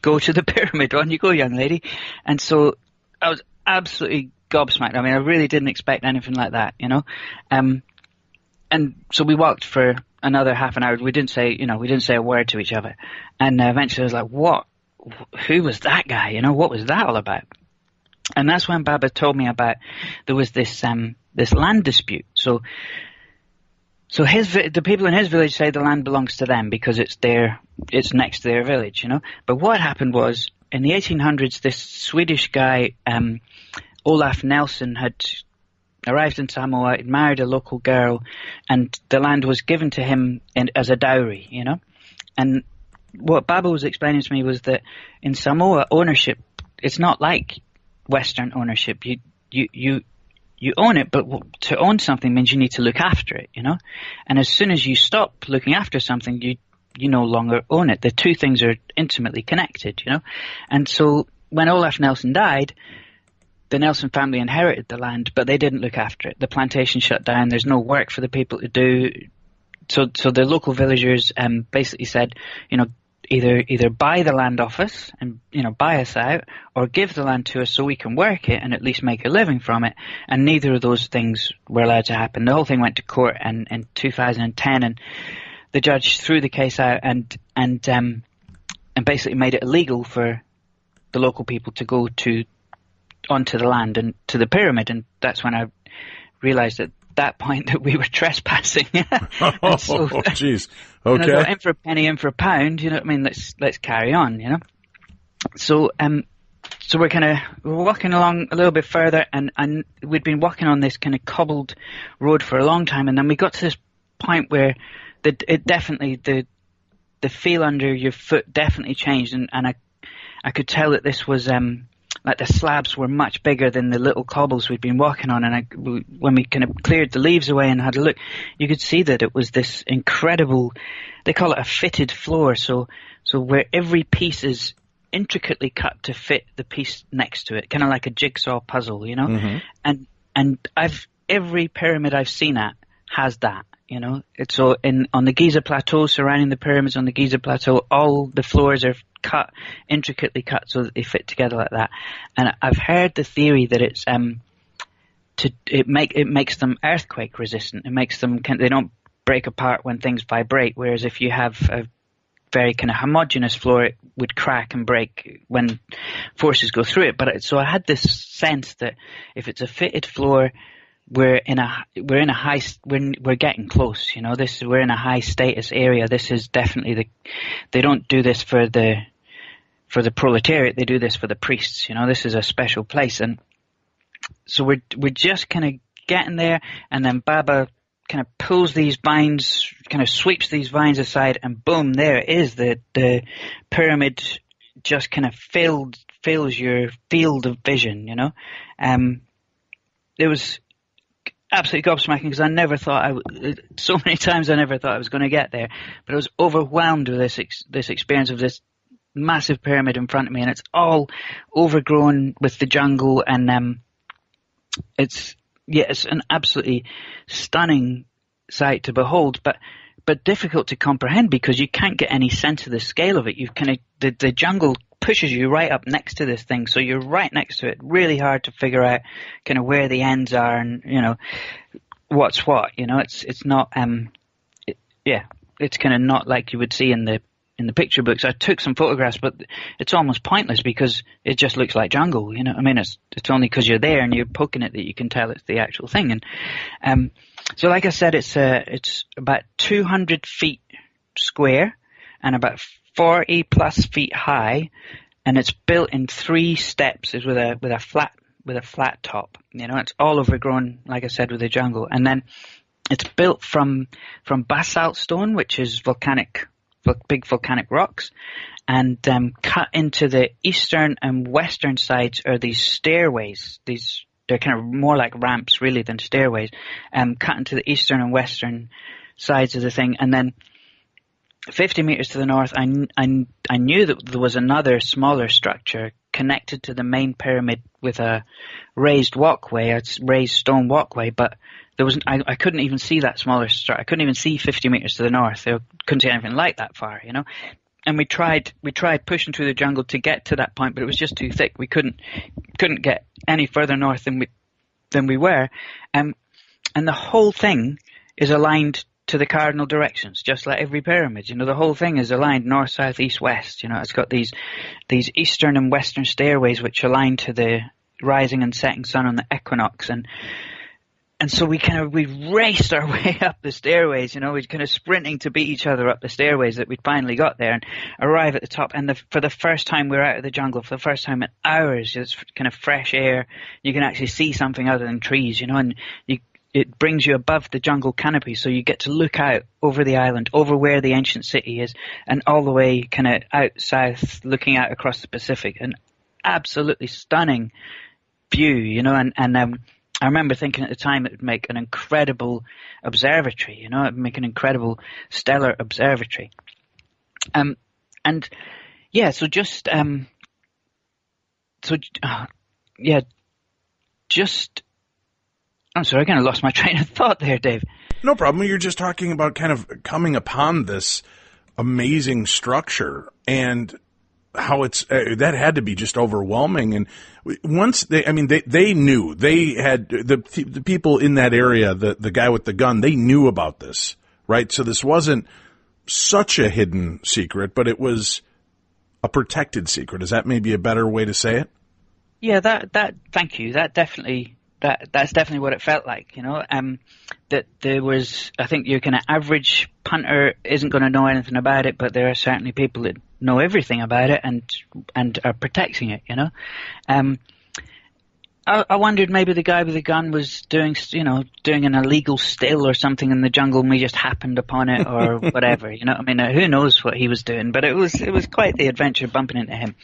S2: go to the pyramid. On you go, young lady." And so I was absolutely gobsmacked. I mean, I really didn't expect anything like that, you know. And so we walked for another half an hour. We didn't say a word to each other. And eventually I was like, "What? Who was that guy? You know, what was that all about?" And that's when Baba told me about there was this land dispute. So the people in his village say the land belongs to them because it's next to their village, you know. But what happened was, in the 1800s, this Swedish guy, Olaf Nelson, had arrived in Samoa, he'd married a local girl, and the land was given to him as a dowry, you know. And what Baba was explaining to me was that in Samoa, ownership, it's not like Western ownership. You own it, but to own something means you need to look after it, you know? And as soon as you stop looking after something, you no longer own it. The two things are intimately connected, you know? And so when Olaf Nelson died, the Nelson family inherited the land, but they didn't look after it. The plantation shut down. There's no work for the people to do. So the local villagers basically said, you know, either buy the land off us and, you know, buy us out, or give the land to us so we can work it and at least make a living from it. And neither of those things were allowed to happen. The whole thing went to court in 2010, and the judge threw the case out and basically made it illegal for the local people to go onto the land and to the pyramid. And that's when I realized at that point that we were trespassing.
S1: So, jeez. Okay.
S2: You know, in for a penny, in for a pound. You know what I mean? Let's carry on. You know. So we're walking along a little bit further, and we'd been walking on this kind of cobbled road for a long time, and then we got to this point where the feel under your foot definitely changed, and I could tell that this was like the slabs were much bigger than the little cobbles we'd been walking on. And when we kind of cleared the leaves away and had a look, you could see that it was this incredible, they call it a fitted floor. So where every piece is intricately cut to fit the piece next to it, kind of like a jigsaw puzzle, you know? Mm-hmm. And every pyramid I've seen at has that. You know, so on the Giza Plateau, surrounding the pyramids on the Giza Plateau, all the floors are intricately cut so that they fit together like that. And I've heard the theory that it makes them earthquake resistant. It makes them they don't break apart when things vibrate. Whereas if you have a very kind of homogeneous floor, it would crack and break when forces go through it. So I had this sense that if it's a fitted floor, we're getting close, you know. We're in a high status area. This is definitely they don't do this for the proletariat. They do this for the priests, you know. This is a special place, and so we're just kind of getting there, and then Baba kind of pulls these vines, kind of sweeps these vines aside, and boom, there it is. The pyramid just kind of fills your field of vision, you know. It was absolutely gobsmacking because I never thought so many times I never thought I was going to get there, but I was overwhelmed with this experience of this massive pyramid in front of me, and it's all overgrown with the jungle, and it's an absolutely stunning sight to behold, but difficult to comprehend because you can't get any sense of the scale of it. You kind of the jungle pushes you right up next to this thing, so you're right next to it. Really hard to figure out kind of where the ends are and, you know, what's what. You know, it's not it's kind of not like you would see in the picture books. I took some photographs, but it's almost pointless because it just looks like jungle. You know, I mean, it's only because you're there and you're poking it that you can tell it's the actual thing. And so, like I said, it's about 200 feet square and about 40 plus feet high, and it's built in 3 steps. It's with a flat top. You know, it's all overgrown, like I said, with the jungle. And then it's built from basalt stone, which is big volcanic rocks, and cut into the eastern and western sides are these stairways. They're kind of more like ramps really than stairways, cut into the eastern and western sides of the thing. And then 50 meters to the north, I knew that there was another smaller structure connected to the main pyramid with a raised walkway, a raised stone walkway, but I couldn't even see that smaller structure. I couldn't even see 50 meters to the north. I couldn't see anything like that far, you know. And we tried pushing through the jungle to get to that point, but it was just too thick. We couldn't get any further north than we were. And the whole thing is aligned to the cardinal directions, just like every pyramid. You know, the whole thing is aligned north, south, east, west. You know, it's got these eastern and western stairways which align to the rising and setting sun on the equinox. And so we raced our way up the stairways, you know, we're kind of sprinting to beat each other up the stairways that we'd finally got there and arrive at the top. And for the first time we're out of the jungle, for the first time in hours, it's kind of fresh air. You can actually see something other than trees, you know, and it brings you above the jungle canopy, so you get to look out over the island, over where the ancient city is, and all the way kind of out south, looking out across the Pacific. An absolutely stunning view, you know, and I remember thinking at the time it would make an incredible observatory, you know, it would make an incredible stellar observatory. And yeah, so just I'm sorry, I kind of lost my train of thought there, Dave.
S1: No problem. You're just talking about kind of coming upon this amazing structure and how it's that had to be just overwhelming. And once they knew, they had the people in that area, the guy with the gun, they knew about this, right? So this wasn't such a hidden secret, but it was a protected secret. Is that maybe a better way to say it?
S2: Yeah, thank you. That's definitely what it felt like, you know, that there was, I think your kind of average punter isn't going to know anything about it, but there are certainly people that know everything about it and are protecting it, you know. I wondered maybe the guy with the gun was doing an illegal still or something in the jungle and we just happened upon it or whatever, you know. I mean, who knows what he was doing, but it was quite the adventure bumping into him.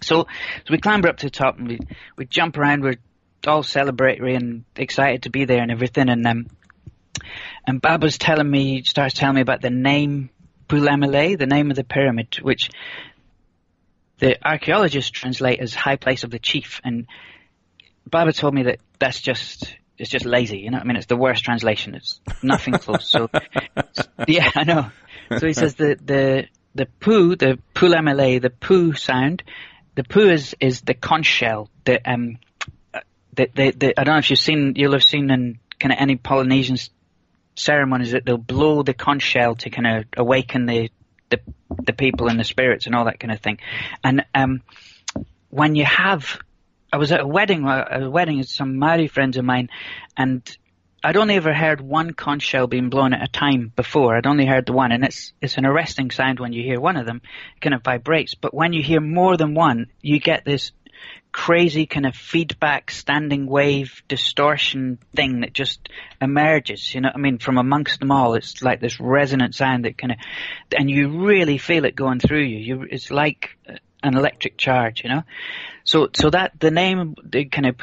S2: So we clamber up to the top and we jump around. We're all celebratory and excited to be there and everything. And Baba's starts telling me about the name Pulemele, the name of the pyramid, which the archaeologists translate as high place of the chief. And Baba told me that it's just lazy, you know what I mean? It's the worst translation. It's nothing close. So yeah, I know. So he says the pu, the Pulemele, the pu sound. The pu is the conch shell that I don't know if you'll have seen in kind of any Polynesian ceremonies that they'll blow the conch shell to kind of awaken the people and the spirits and all that kind of thing. And I was at a wedding with some Maori friends of mine, and I'd only ever heard one conch shell being blown at a time before. I'd only heard the one, and it's an arresting sound when you hear one of them. It kind of vibrates. But when you hear more than one, you get this crazy kind of feedback, standing wave, distortion thing that just emerges, you know what I mean, from amongst them all. It's like this resonant sound that kind of, and you really feel it going through you. It's like an electric charge, you know. So that the name, it kind of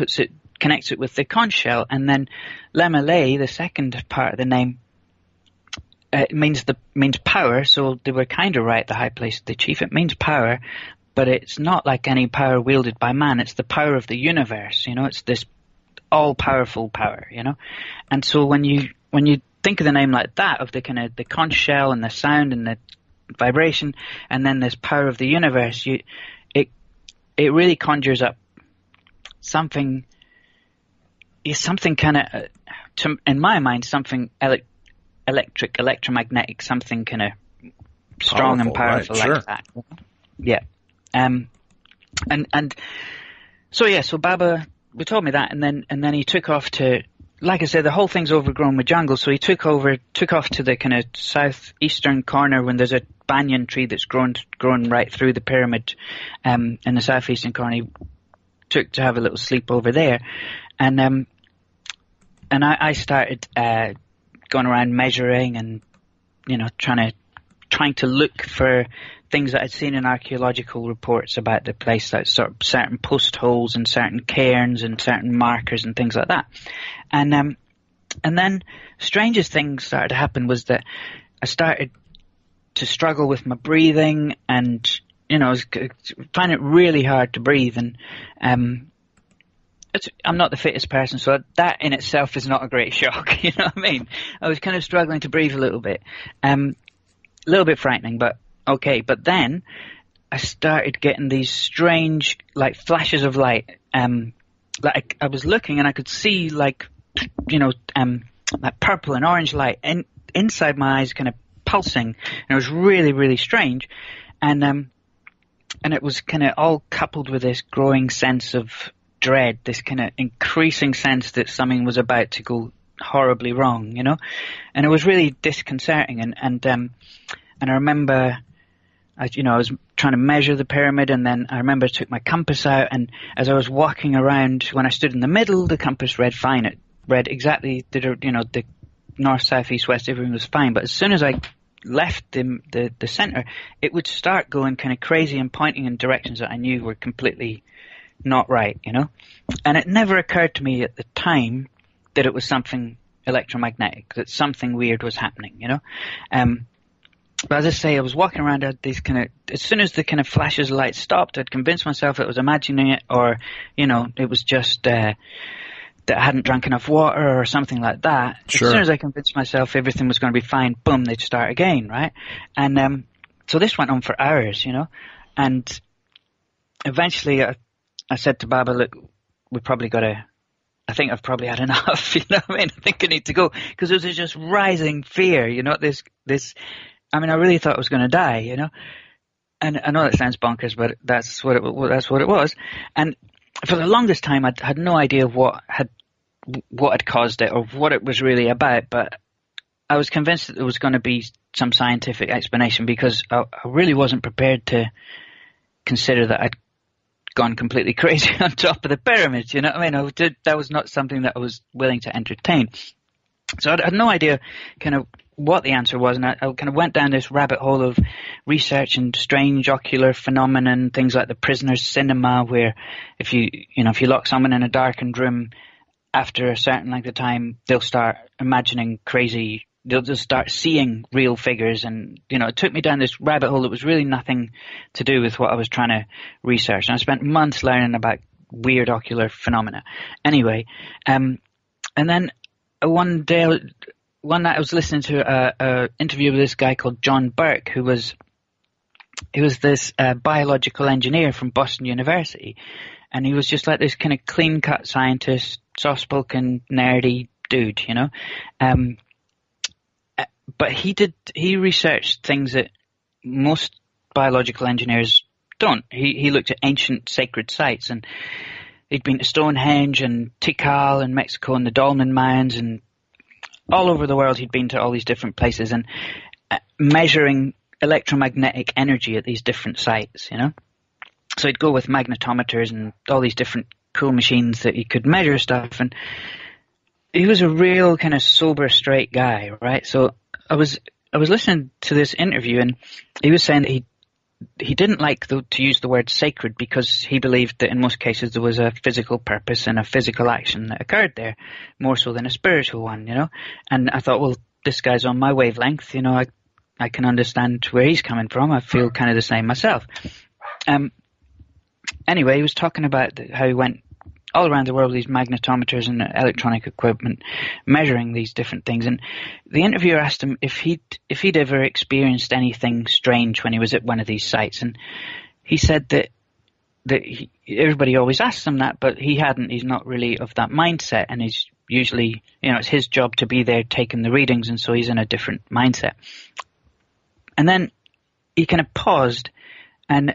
S2: connects it with the conch shell, and then Lemele, the second part of the name, means power. So they were kind of right, the high place of the chief. It means power, but it's not like any power wielded by man. It's the power of the universe, you know. It's this all-powerful power, you know. And so when you think of the name like that, of the kind of the conch shell and the sound and the vibration, and then this power of the universe, it really conjures up something kind of, in my mind, something electromagnetic, something kind of strong and powerful, right, like that. Yeah. So Baba told me that, and then he took off to, like I said, the whole thing's overgrown with jungle, so he took off to the kind of southeastern corner when there's a banyan tree that's grown right through the pyramid, in the southeastern corner. He took to have a little sleep over there, and I started going around measuring and, you know, trying to look for things that I'd seen in archaeological reports about the place, like sort of certain post holes and certain cairns and certain markers and things like that. And then strangest thing started to happen was that I started to struggle with my breathing, and, you know, I was finding it really hard to breathe. And I'm not the fittest person, so that in itself is not a great shock. You know what I mean? I was kind of struggling to breathe a little bit. A little bit frightening, but okay. But then I started getting these strange, like, flashes of light. Like I was looking and I could see, like, you know, like purple and orange light inside my eyes, kind of pulsing, and it was really, really strange. And it was kind of all coupled with this growing sense of dread, this kind of increasing sense that something was about to go horribly wrong, you know. And it was really disconcerting. And I remember, I was trying to measure the pyramid, and then I remember I took my compass out, and as I was walking around, when I stood in the middle, the compass read fine. read exactly the north, south, east, west, everything was fine. But as soon as I left the center, it would start going kind of crazy and pointing in directions that I knew were completely not right, And it never occurred to me at the time that it was something electromagnetic, that something weird was happening, But as I say, I was walking around, I had these as soon as the kind of flashes of light stopped, I'd convinced myself it was imagining it, or, it was just that I hadn't drunk enough water or something like that.
S1: Sure.
S2: As soon as I convinced myself everything was going to be fine, boom, they'd start again, right? And so this went on for hours, and eventually I said to Baba, look, we probably got to, I think I've probably had enough, you know what I mean? I think I need to go, because there was just rising fear, I really thought I was going to die, And I know that sounds bonkers, but that's what it was. And for the longest time, I had no idea what had caused it or what it was really about. But I was convinced that there was going to be some scientific explanation, because I really wasn't prepared to consider that I'd gone completely crazy on top of the pyramids. You know what I mean? That was not something that I was willing to entertain. So I had no idea kind of what the answer was, and I kind of went down this rabbit hole of research and strange ocular phenomenon, things like the prisoner's cinema, where if you lock someone in a darkened room, after a certain length of time, they'll start imagining crazy, they'll just start seeing real figures. And, it took me down this rabbit hole that was really nothing to do with what I was trying to research. And I spent months learning about weird ocular phenomena. Anyway, and then one night I was listening to a interview with this guy called John Burke, who was this biological engineer from Boston University. And he was just like this kind of clean-cut scientist, soft-spoken, nerdy dude, But he researched things that most biological engineers don't. He looked at ancient sacred sites, and he'd been to Stonehenge and Tikal in Mexico and the Dolmen Mounds, and all over the world he'd been to all these different places and measuring electromagnetic energy at these different sites, So he'd go with magnetometers and all these different cool machines that he could measure stuff. And he was a real kind of sober, straight guy, right? So I was listening to this interview, and he was saying that he didn't like to use the word sacred, because he believed that in most cases there was a physical purpose and a physical action that occurred there, more so than a spiritual one, And I thought, well, this guy's on my wavelength, I can understand where he's coming from. I feel kind of the same myself. Anyway, he was talking about how he went all around the world with these magnetometers and electronic equipment, measuring these different things. And the interviewer asked him if he'd ever experienced anything strange when he was at one of these sites. And he said that everybody always asks him that, but he hadn't. He's not really of that mindset, and he's usually, it's his job to be there taking the readings, and so he's in a different mindset. And then he kind of paused, and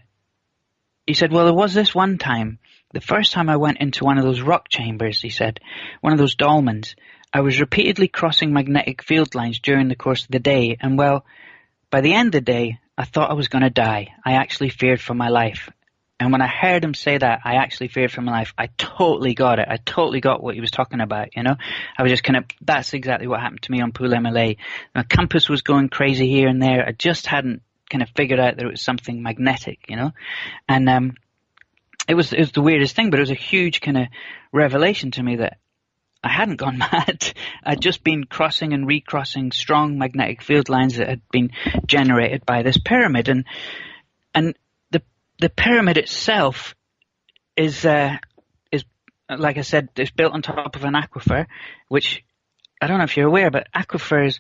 S2: he said, well, there was this one time, the first time I went into one of those rock chambers, he said, one of those dolmens, I was repeatedly crossing magnetic field lines during the course of the day, and well, by the end of the day, I thought I was going to die. I actually feared for my life. And when I heard him say that, I actually feared for my life, I totally got it. I totally got what he was talking about, I was just that's exactly what happened to me on Pool MLA. My compass was going crazy here and there. I just hadn't kind of figured out that it was something magnetic, And it was the weirdest thing, but it was a huge kind of revelation to me that I hadn't gone mad. I'd just been crossing and recrossing strong magnetic field lines that had been generated by this pyramid. And the pyramid itself is like I said, it's built on top of an aquifer, which I don't know if you're aware, but aquifers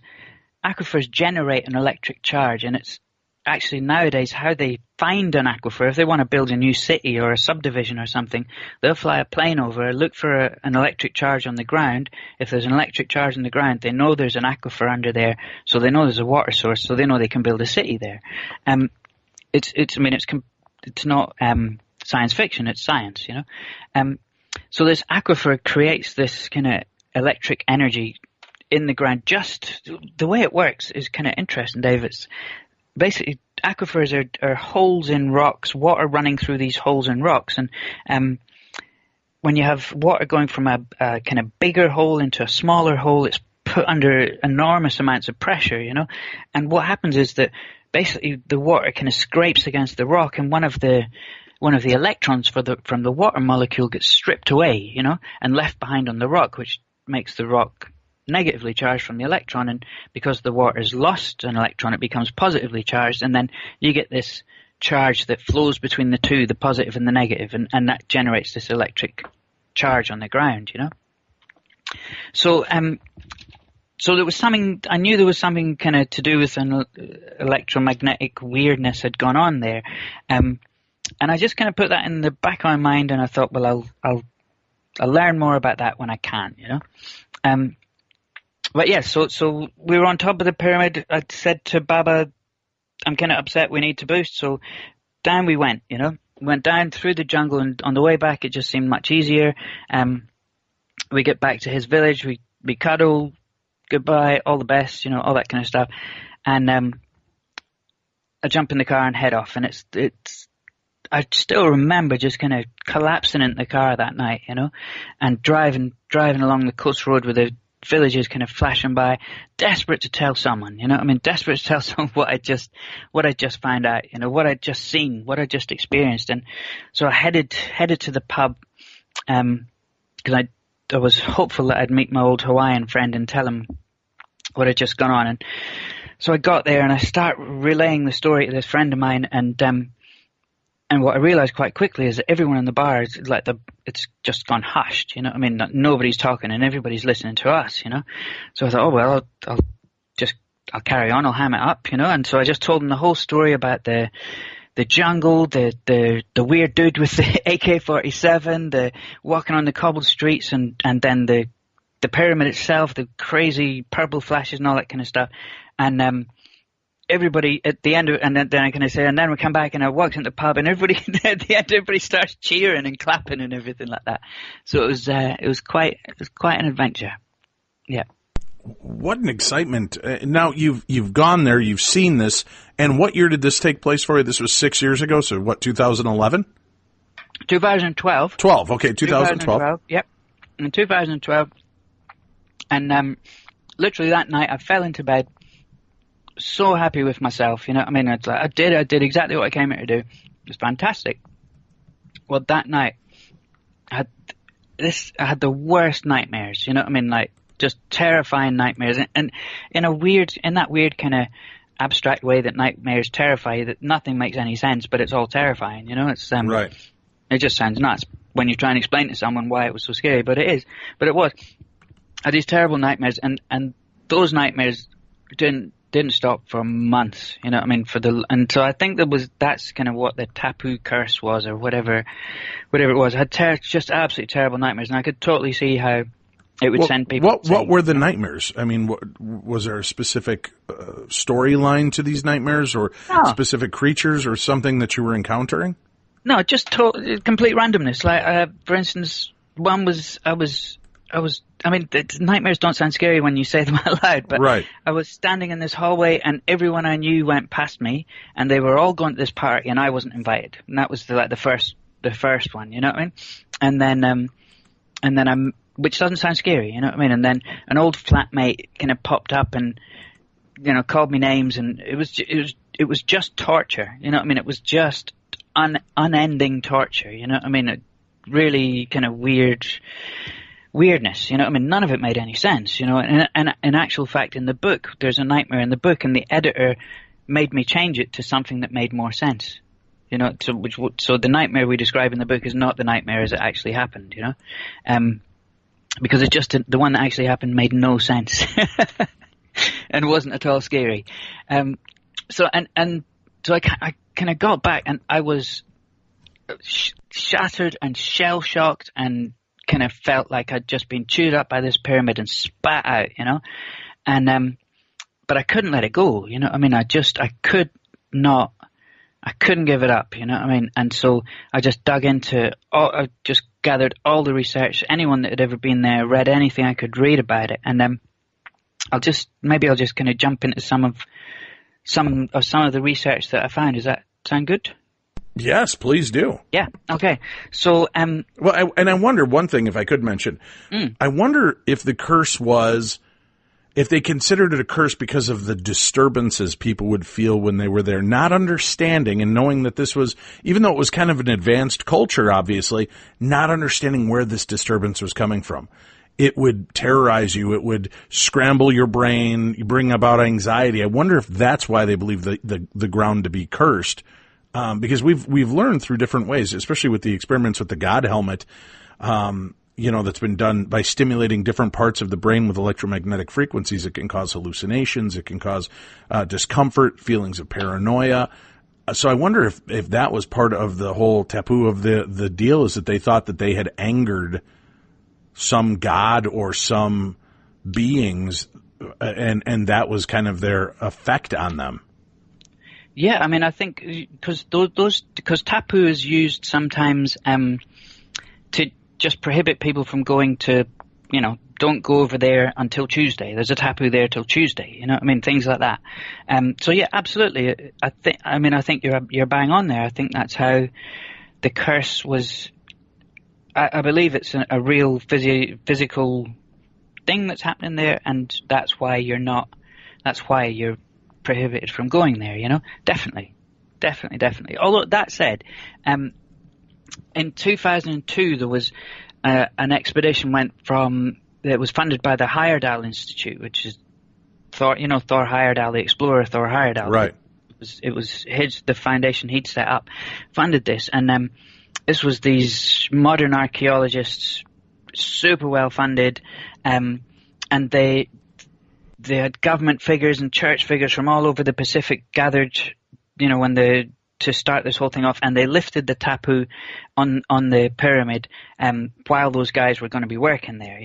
S2: generate an electric charge, and it's actually nowadays how they find an aquifer. If they want to build a new city or a subdivision or something, they'll fly a plane over, look for an electric charge on the ground. If there's an electric charge on the ground, they know there's an aquifer under there, so they know there's a water source, so they know they can build a city there. It's not science fiction, it's science, So this aquifer creates this kind of electric energy in the ground. Just the way it works is kind of interesting, Dave. It's basically, aquifers are holes in rocks, water running through these holes in rocks, and when you have water going from a kind of bigger hole into a smaller hole, it's put under enormous amounts of pressure, and what happens is that basically the water kind of scrapes against the rock, and one of the electrons from the water molecule gets stripped away, and left behind on the rock, which makes the rock negatively charged from the electron, and because the water has lost an electron, it becomes positively charged, and then you get this charge that flows between the two, the positive and the negative, and that generates this electric charge on the ground, So there was something, I knew there was something kind of to do with an electromagnetic weirdness had gone on there. And I just kind of put that in the back of my mind, and I thought, well, I'll learn more about that when I can, But yeah, so we were on top of the pyramid. I said to Baba, I'm kind of upset, we need to boost. So down we went, went down through the jungle, and on the way back, it just seemed much easier. We get back to his village, we cuddle, goodbye, all the best, all that kind of stuff. And I jump in the car and head off, and it's I still remember just kind of collapsing into the car that night, and driving along the coast road with the villages kind of flashing by, desperate to tell someone, desperate to tell someone what I just found out, what I'd just seen, what I'd just experienced. And so I headed to the pub, because I was hopeful that I'd meet my old Hawaiian friend and tell him what had just gone on. And so I got there and I start relaying the story to this friend of mine, and what I realized quite quickly is that everyone in the bar is like it's just gone hushed, nobody's talking and everybody's listening to us, So I thought, oh well, I'll carry on, I'll ham it up, And so I just told them the whole story about the jungle, the weird dude with the AK-47, the walking on the cobbled streets, and then the pyramid itself, the crazy purple flashes and all that kind of stuff. And everybody at the end of, and then I kind of say, and then we come back and I walked into the pub, and everybody at the end, everybody starts cheering and clapping and everything like that. So it was quite an adventure. Yeah.
S1: What an excitement. Now you've gone there, you've seen this, and what year did this take place for you? This was 6 years ago, so what, 2011?
S2: 2012.
S1: 12, okay, 2012.
S2: Yep, in 2012. And literally that night I fell into bed, so happy with myself, it's like, I did exactly what I came here to do. It was fantastic. Well, that night, I had the worst nightmares, like just terrifying nightmares, and in that weird kind of abstract way that nightmares terrify you, that nothing makes any sense, but it's all terrifying, it's
S1: right.
S2: It just sounds nuts when you try and explain to someone why it was so scary, but it was. I had these terrible nightmares, and those nightmares didn't stop for months, and so I think that's kind of what the tapu curse was, or whatever it was. I had just absolutely terrible nightmares, and I could totally see how it would send people.
S1: What were the nightmares? I mean, was there a specific storyline to these nightmares, or specific creatures, or something that you were encountering?
S2: No, just complete randomness. Like, for instance, one was the nightmares don't sound scary when you say them out loud, but right. I was standing in this hallway, and everyone I knew went past me, and they were all going to this party, and I wasn't invited. And that was the first one, you know what I mean? And then which doesn't sound scary, you know what I mean? And then an old flatmate kind of popped up and, called me names, and it was just torture, you know what I mean? It was just unending torture, you know what I mean? It really kind of weirdness, you know what I mean? None of it made any sense, and in actual fact, in the book, there's a nightmare in the book, and the editor made me change it to something that made more sense, so the nightmare we describe in the book is not the nightmare as it actually happened, because the one that actually happened made no sense and wasn't at all scary. So I kind of got back, and I was shattered and shell-shocked, and kind of felt like I'd just been chewed up by this pyramid and spat out, and but I couldn't let it go, I mean, I couldn't give it up, I mean, and so I just dug into I just gathered all the research, anyone that had ever been there, read anything I could read about it, and I'll just kind of jump into some of the research that I found. Does that sound good?
S1: Yes, please do.
S2: Yeah. Okay. So,
S1: Well, I wonder one thing, if I could mention. I wonder if the curse was, if they considered it a curse because of the disturbances people would feel when they were there, not understanding and knowing that this was, even though it was kind of an advanced culture, obviously, not understanding where this disturbance was coming from. It would terrorize you. It would scramble your brain, bring about anxiety. I wonder if that's why they believe the ground to be cursed. Because we've learned through different ways, especially with the experiments with the God helmet, that's been done by stimulating different parts of the brain with electromagnetic frequencies. It can cause hallucinations. It can cause discomfort, feelings of paranoia. So I wonder if that was part of the whole tapu of the deal, is that they thought that they had angered some god or some beings, and that was kind of their effect on them.
S2: Yeah, I mean, I think because tapu is used sometimes to just prohibit people from going to, don't go over there until Tuesday. There's a tapu there till Tuesday. I mean, things like that. So yeah, absolutely. I think you're bang on there. I think that's how the curse was. I believe it's a real physical thing that's happening there, and that's why you're prohibited from going there, Definitely. Although that said, in 2002 there was an expedition that was funded by the Heyerdahl Institute, which is Thor Heyerdahl, the explorer Thor Heyerdahl.
S1: Right.
S2: It was the foundation he'd set up, funded this, and this was these modern archaeologists, super well funded, and they had government figures and church figures from all over the Pacific gathered, to start this whole thing off, and they lifted the tapu on the pyramid while those guys were going to be working there,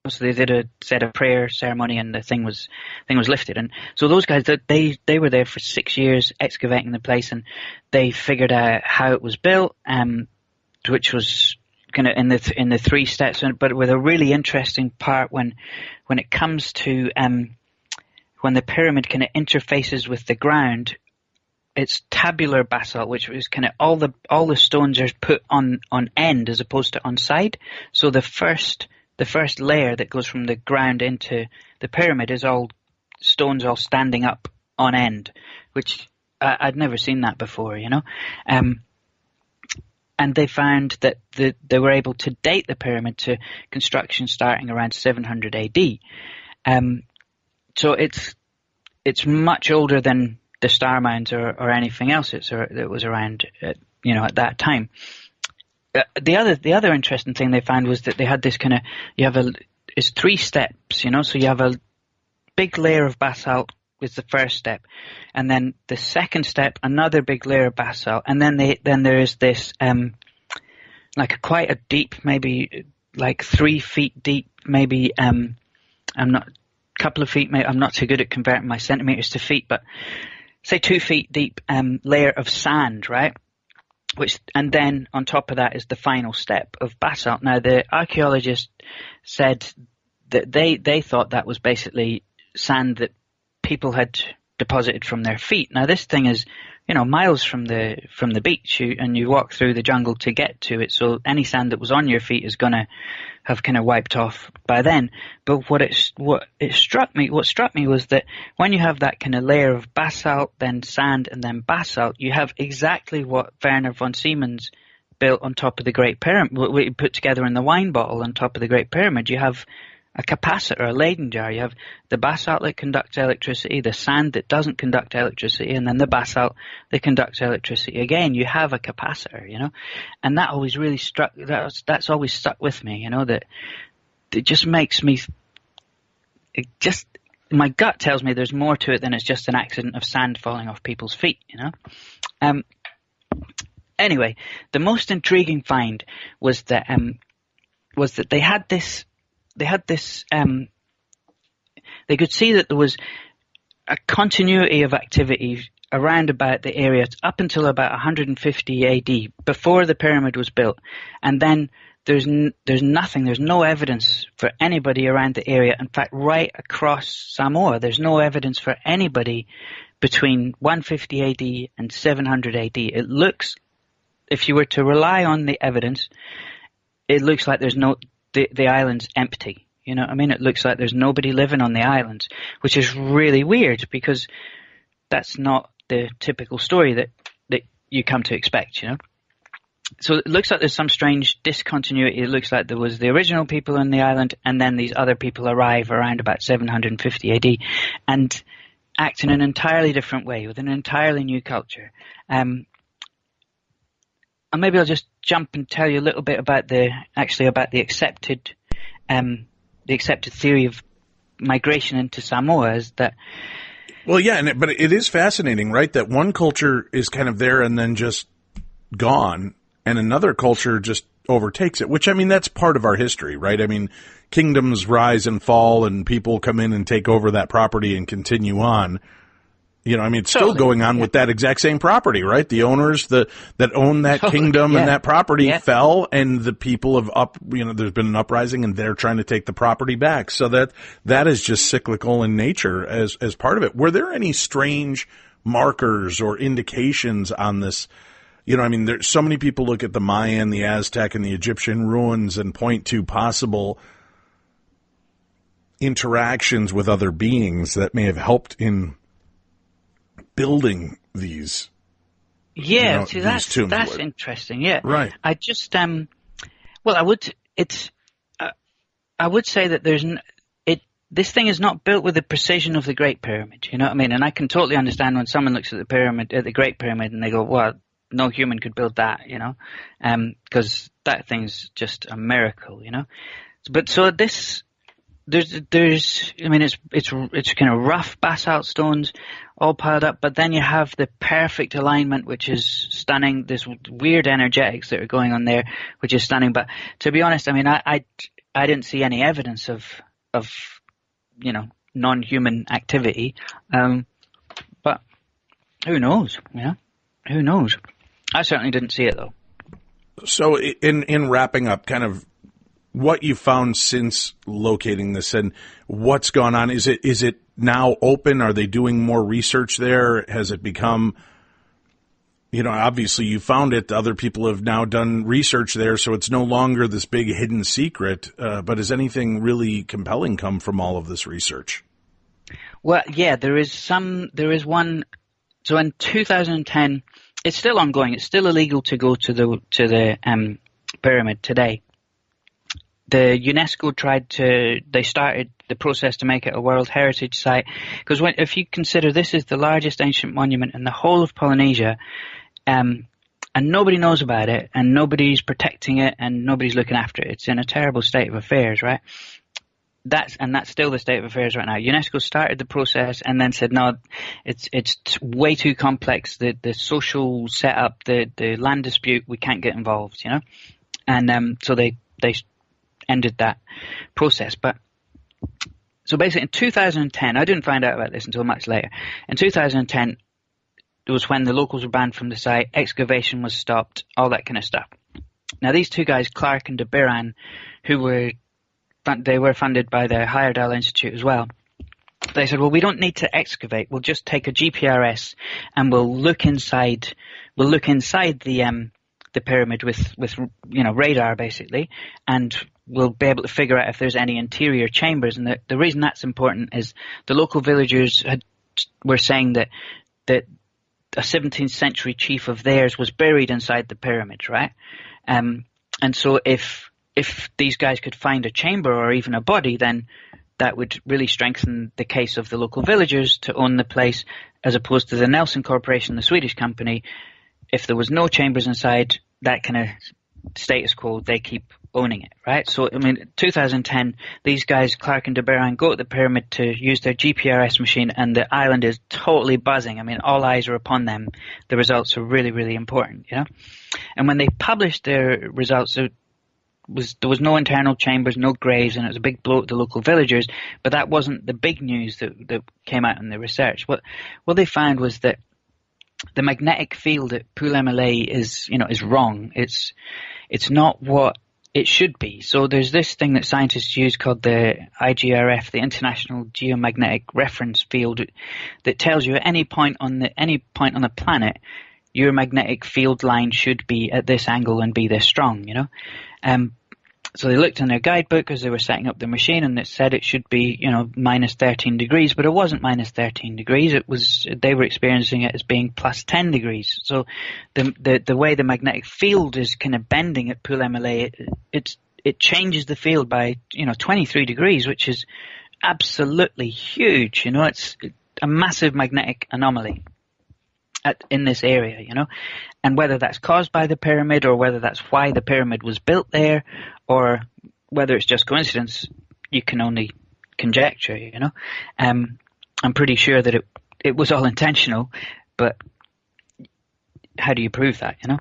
S2: So they said a prayer ceremony, and the thing was lifted. And so those guys, they were there for 6 years excavating the place, and they figured out how it was built, which was kind of in the 3 steps, but with a really interesting part when it comes to when the pyramid kind of interfaces with the ground. It's tabular basalt, which is kind of all the stones are put on end as opposed to on side. So the first layer that goes from the ground into the pyramid is all stones all standing up on end, which I'd never seen that before, And they found that they were able to date the pyramid to construction starting around 700 AD. So it's much older than the Star Mounds or anything else that was around, at that time. The other interesting thing they found was that they had this kind of, it's 3 steps, so you have a big layer of basalt with the first step, and then the second step, another big layer of basalt, and then there is this like quite a deep, maybe like 3 feet deep, maybe couple of feet, maybe I'm not too good at converting my centimeters to feet, but say 2 feet deep layer of sand, right? And then on top of that is the final step of basalt. Now the archaeologists said that they thought that was basically sand that people had deposited from their feet. Now this thing is, miles from the beach, and you walk through the jungle to get to it. So any sand that was on your feet is going to have kind of wiped off by then. But what struck me was that when you have that kind of layer of basalt, then sand, and then basalt, you have exactly what Werner von Siemens built on top of the Great Pyramid, what we put together in the wine bottle on top of the Great Pyramid. You have a capacitor, a Leyden jar. You have the basalt that conducts electricity, the sand that doesn't conduct electricity, and then the basalt that conducts electricity again. You have a capacitor, and that always really that's always stuck with me, that it just makes me, my gut tells me there's more to it than it's just an accident of sand falling off people's feet, Anyway, the most intriguing find was that they had this, they could see that there was a continuity of activity around about the area up until about 150 AD, before the pyramid was built. And then there's nothing, there's no evidence for anybody around the area. In fact, right across Samoa, there's no evidence for anybody between 150 AD and 700 AD. It looks, if you were to rely on the evidence, it looks like the island's empty. You know what I mean? It looks like there's nobody living on the island, which is really weird because that's not the typical story that you come to expect, you know? So it looks like there's some strange discontinuity. It looks like there was the original people on the island, and then these other people arrive around about 750 AD and act in an entirely different way with an entirely new culture. And maybe I'll just jump and tell you a little bit about the accepted theory of migration into Samoa. Is that?
S1: Well, yeah, but it is fascinating, right? That one culture is kind of there and then just gone, and another culture just overtakes it, which, I mean, that's part of our history, right? I mean, kingdoms rise and fall, and people come in and take over that property and continue on. You know, I mean, it's still going on with that exact same property, right? The owners that own that kingdom and that property fell, and the people there's been an uprising, and they're trying to take the property back. So that is just cyclical in nature as part of it. Were there any strange markers or indications on this? You know, I mean, there's so many people look at the Mayan, the Aztec, and the Egyptian ruins and point to possible interactions with other beings that may have helped in building these.
S2: Yeah, see, that's interesting. Yeah,
S1: right.
S2: I just I would say that this thing is not built with the precision of the Great Pyramid. You know what I mean? And I can totally understand when someone looks at the Great Pyramid, and they go, "Well, no human could build that," you know, because that thing's just a miracle, you know. But so this. There's I mean, it's kind of rough basalt stones all piled up, but then you have the perfect alignment, which is stunning. This weird energetics that are going on there, which is stunning. But to be honest, I mean, I didn't see any evidence of you know, non-human activity. But who knows? You know, who knows? I certainly didn't see it though.
S1: So in wrapping up, kind of what you found since locating this and what's gone on, is it now open? Are they doing more research there? Has it become, you know, obviously you found it. Other people have now done research there, so it's no longer this big hidden secret. But has anything really compelling come from all of this research?
S2: Well, yeah, there is one. So in 2010, it's still ongoing. It's still illegal to go to the pyramid today. The UNESCO they started the process to make it a World Heritage Site, because if you consider this is the largest ancient monument in the whole of Polynesia, and nobody knows about it, and nobody's protecting it, and nobody's looking after it. It's in a terrible state of affairs, right? That's still the state of affairs right now. UNESCO started the process and then said, no, it's way too complex. The social setup, the land dispute, we can't get involved, you know? And so they ended that process. But so basically in 2010, I didn't find out about this until much later. In 2010, it was when the locals were banned from the site, excavation was stopped, all that kind of stuff. Now these two guys, Clark and de Biran, who were funded by the Heyerdahl Institute as well, they said, well, we don't need to excavate. We'll just take a GPRS and we'll look inside the pyramid with you know, radar basically, and we'll be able to figure out if there's any interior chambers. And the reason that's important is the local villagers were saying that a 17th century chief of theirs was buried inside the pyramids, right? And so if these guys could find a chamber or even a body, then that would really strengthen the case of the local villagers to own the place, as opposed to the Nelson Corporation, the Swedish company. If there was no chambers inside, that kind of status quo, they keep owning it, right? So, I mean, 2010, these guys, Clark and de Biran, go to the pyramid to use their GPRS machine, and the island is totally buzzing. I mean, all eyes are upon them. The results are really, really important, you know? And when they published their results, there was no internal chambers, no graves, and it was a big blow to the local villagers. But that wasn't the big news that came out in the research. What they found was that the magnetic field at Poulet-Malay is wrong. It's not what it should be. So there's this thing that scientists use called the IGRF, the International Geomagnetic Reference Field, that tells you at any point on the planet, your magnetic field line should be at this angle and be this strong, you know. So they looked in their guidebook as they were setting up the machine, and it said it should be, you know, minus 13 degrees, but it wasn't minus 13 degrees. They were experiencing it as being plus 10 degrees. So the way the magnetic field is kind of bending at Pool MLA, it changes the field by, you know, 23 degrees, which is absolutely huge. You know, it's a massive magnetic anomaly in this area, you know, and whether that's caused by the pyramid or whether that's why the pyramid was built there or whether it's just coincidence, you can only conjecture, you know. I'm pretty sure that it was all intentional, but how do you prove that, you know?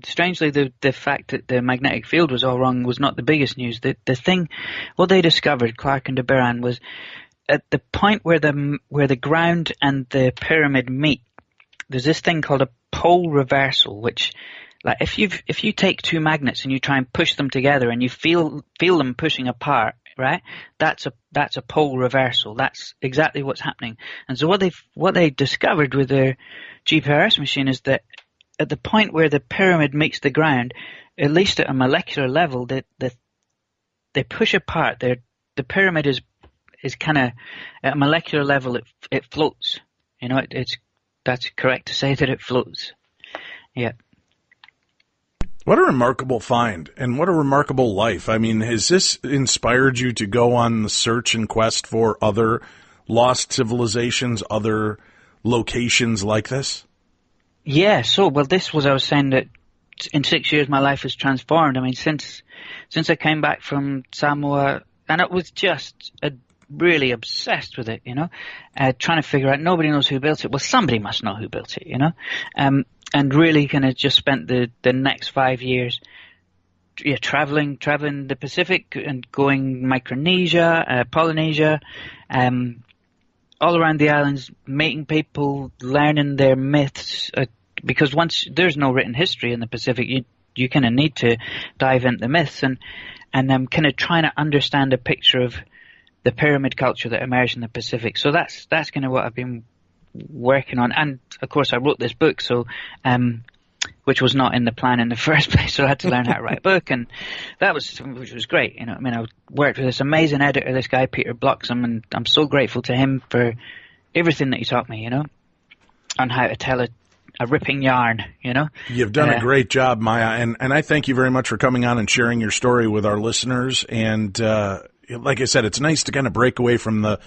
S2: Strangely, the fact that the magnetic field was all wrong was not the biggest news. What they discovered, Clark and de Buran, was at the point where the ground and the pyramid meet, there's this thing called a pole reversal, which, like, if you take two magnets and you try and push them together and you feel them pushing apart, right? That's a pole reversal. That's exactly what's happening. And so what they discovered with their GPRS machine is that at the point where the pyramid meets the ground, at least at a molecular level, they push apart. The pyramid is kind of at a molecular level. It floats. You know, that's correct to say that it floats. Yeah.
S1: What a remarkable find, and what a remarkable life. I mean, has this inspired you to go on the search and quest for other lost civilizations, other locations like this?
S2: Yeah. So, well, I was saying that in 6 years my life has transformed. I mean, since I came back from Samoa, and it was just really obsessed with it, you know, trying to figure out, nobody knows who built it. Well, somebody must know who built it, you know, and really kind of just spent the next 5 years, traveling the Pacific and going Micronesia, Polynesia, all around the islands, meeting people, learning their myths, because once there's no written history in the Pacific, you kind of need to dive into the myths and kind of trying to understand a picture of the pyramid culture that emerged in the Pacific. So that's kind of what I've been working on. And of course I wrote this book, which was not in the plan in the first place. So I had to learn how to write a book, and which was great. You know, I mean, I worked with this amazing editor, this guy, Peter Bloxham, and I'm so grateful to him for everything that he taught me, you know, on how to tell a ripping yarn, you know. You've
S1: done a great job, Maya, and I thank you very much for coming on and sharing your story with our listeners. And like I said, it's nice to kind of break away from the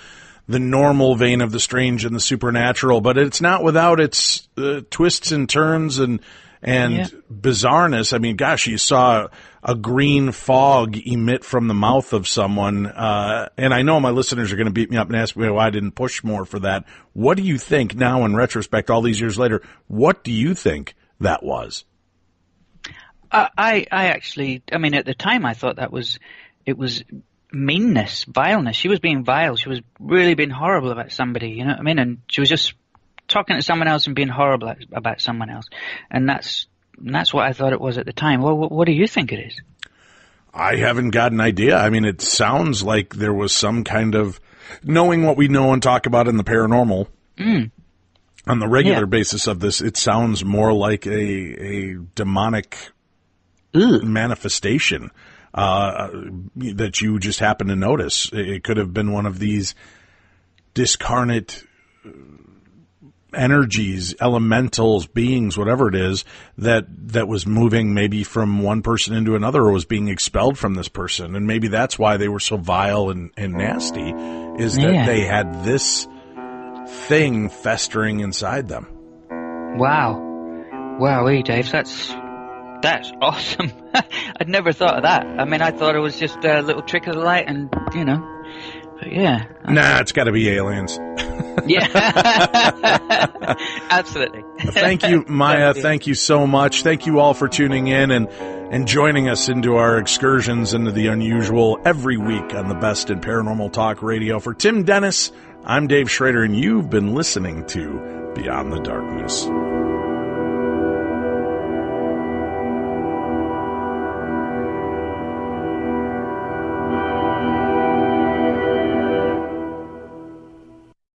S1: normal vein of the strange and the supernatural, but it's not without its twists and turns and bizarreness. I mean, gosh, you saw a green fog emit from the mouth of someone, and I know my listeners are going to beat me up and ask me why I didn't push more for that. What do you think now, in retrospect, all these years later, what do you think that was?
S2: I actually, I mean, at the time I thought it was meanness, vileness. She was being vile. She was really being horrible about somebody, you know what I mean? And she was just talking to someone else and being horrible about someone else. And that's what I thought it was at the time. Well, what do you think it is?
S1: I haven't got an idea. I mean, it sounds like there was some kind of, knowing what we know and talk about in the paranormal on the regular basis of this, it sounds more like a demonic manifestation that you just happen to notice. It could have been one of these discarnate energies, elementals, beings, whatever it is, that was moving maybe from one person into another, or was being expelled from this person. And maybe that's why they were so vile and nasty, is that they had this thing festering inside them.
S2: Wow. Wowee, Dave, that's awesome. I'd never thought of that. I mean, I thought it was just a little trick of the light, and, you know, but yeah.
S1: Nah, it's got to be aliens.
S2: Yeah. Absolutely.
S1: Thank you, Maya. Thank you so much. Thank you all for tuning in and joining us into our excursions into the unusual every week on the best in paranormal talk radio. For Tim Dennis, I'm Dave Schrader, and you've been listening to Beyond the Darkness.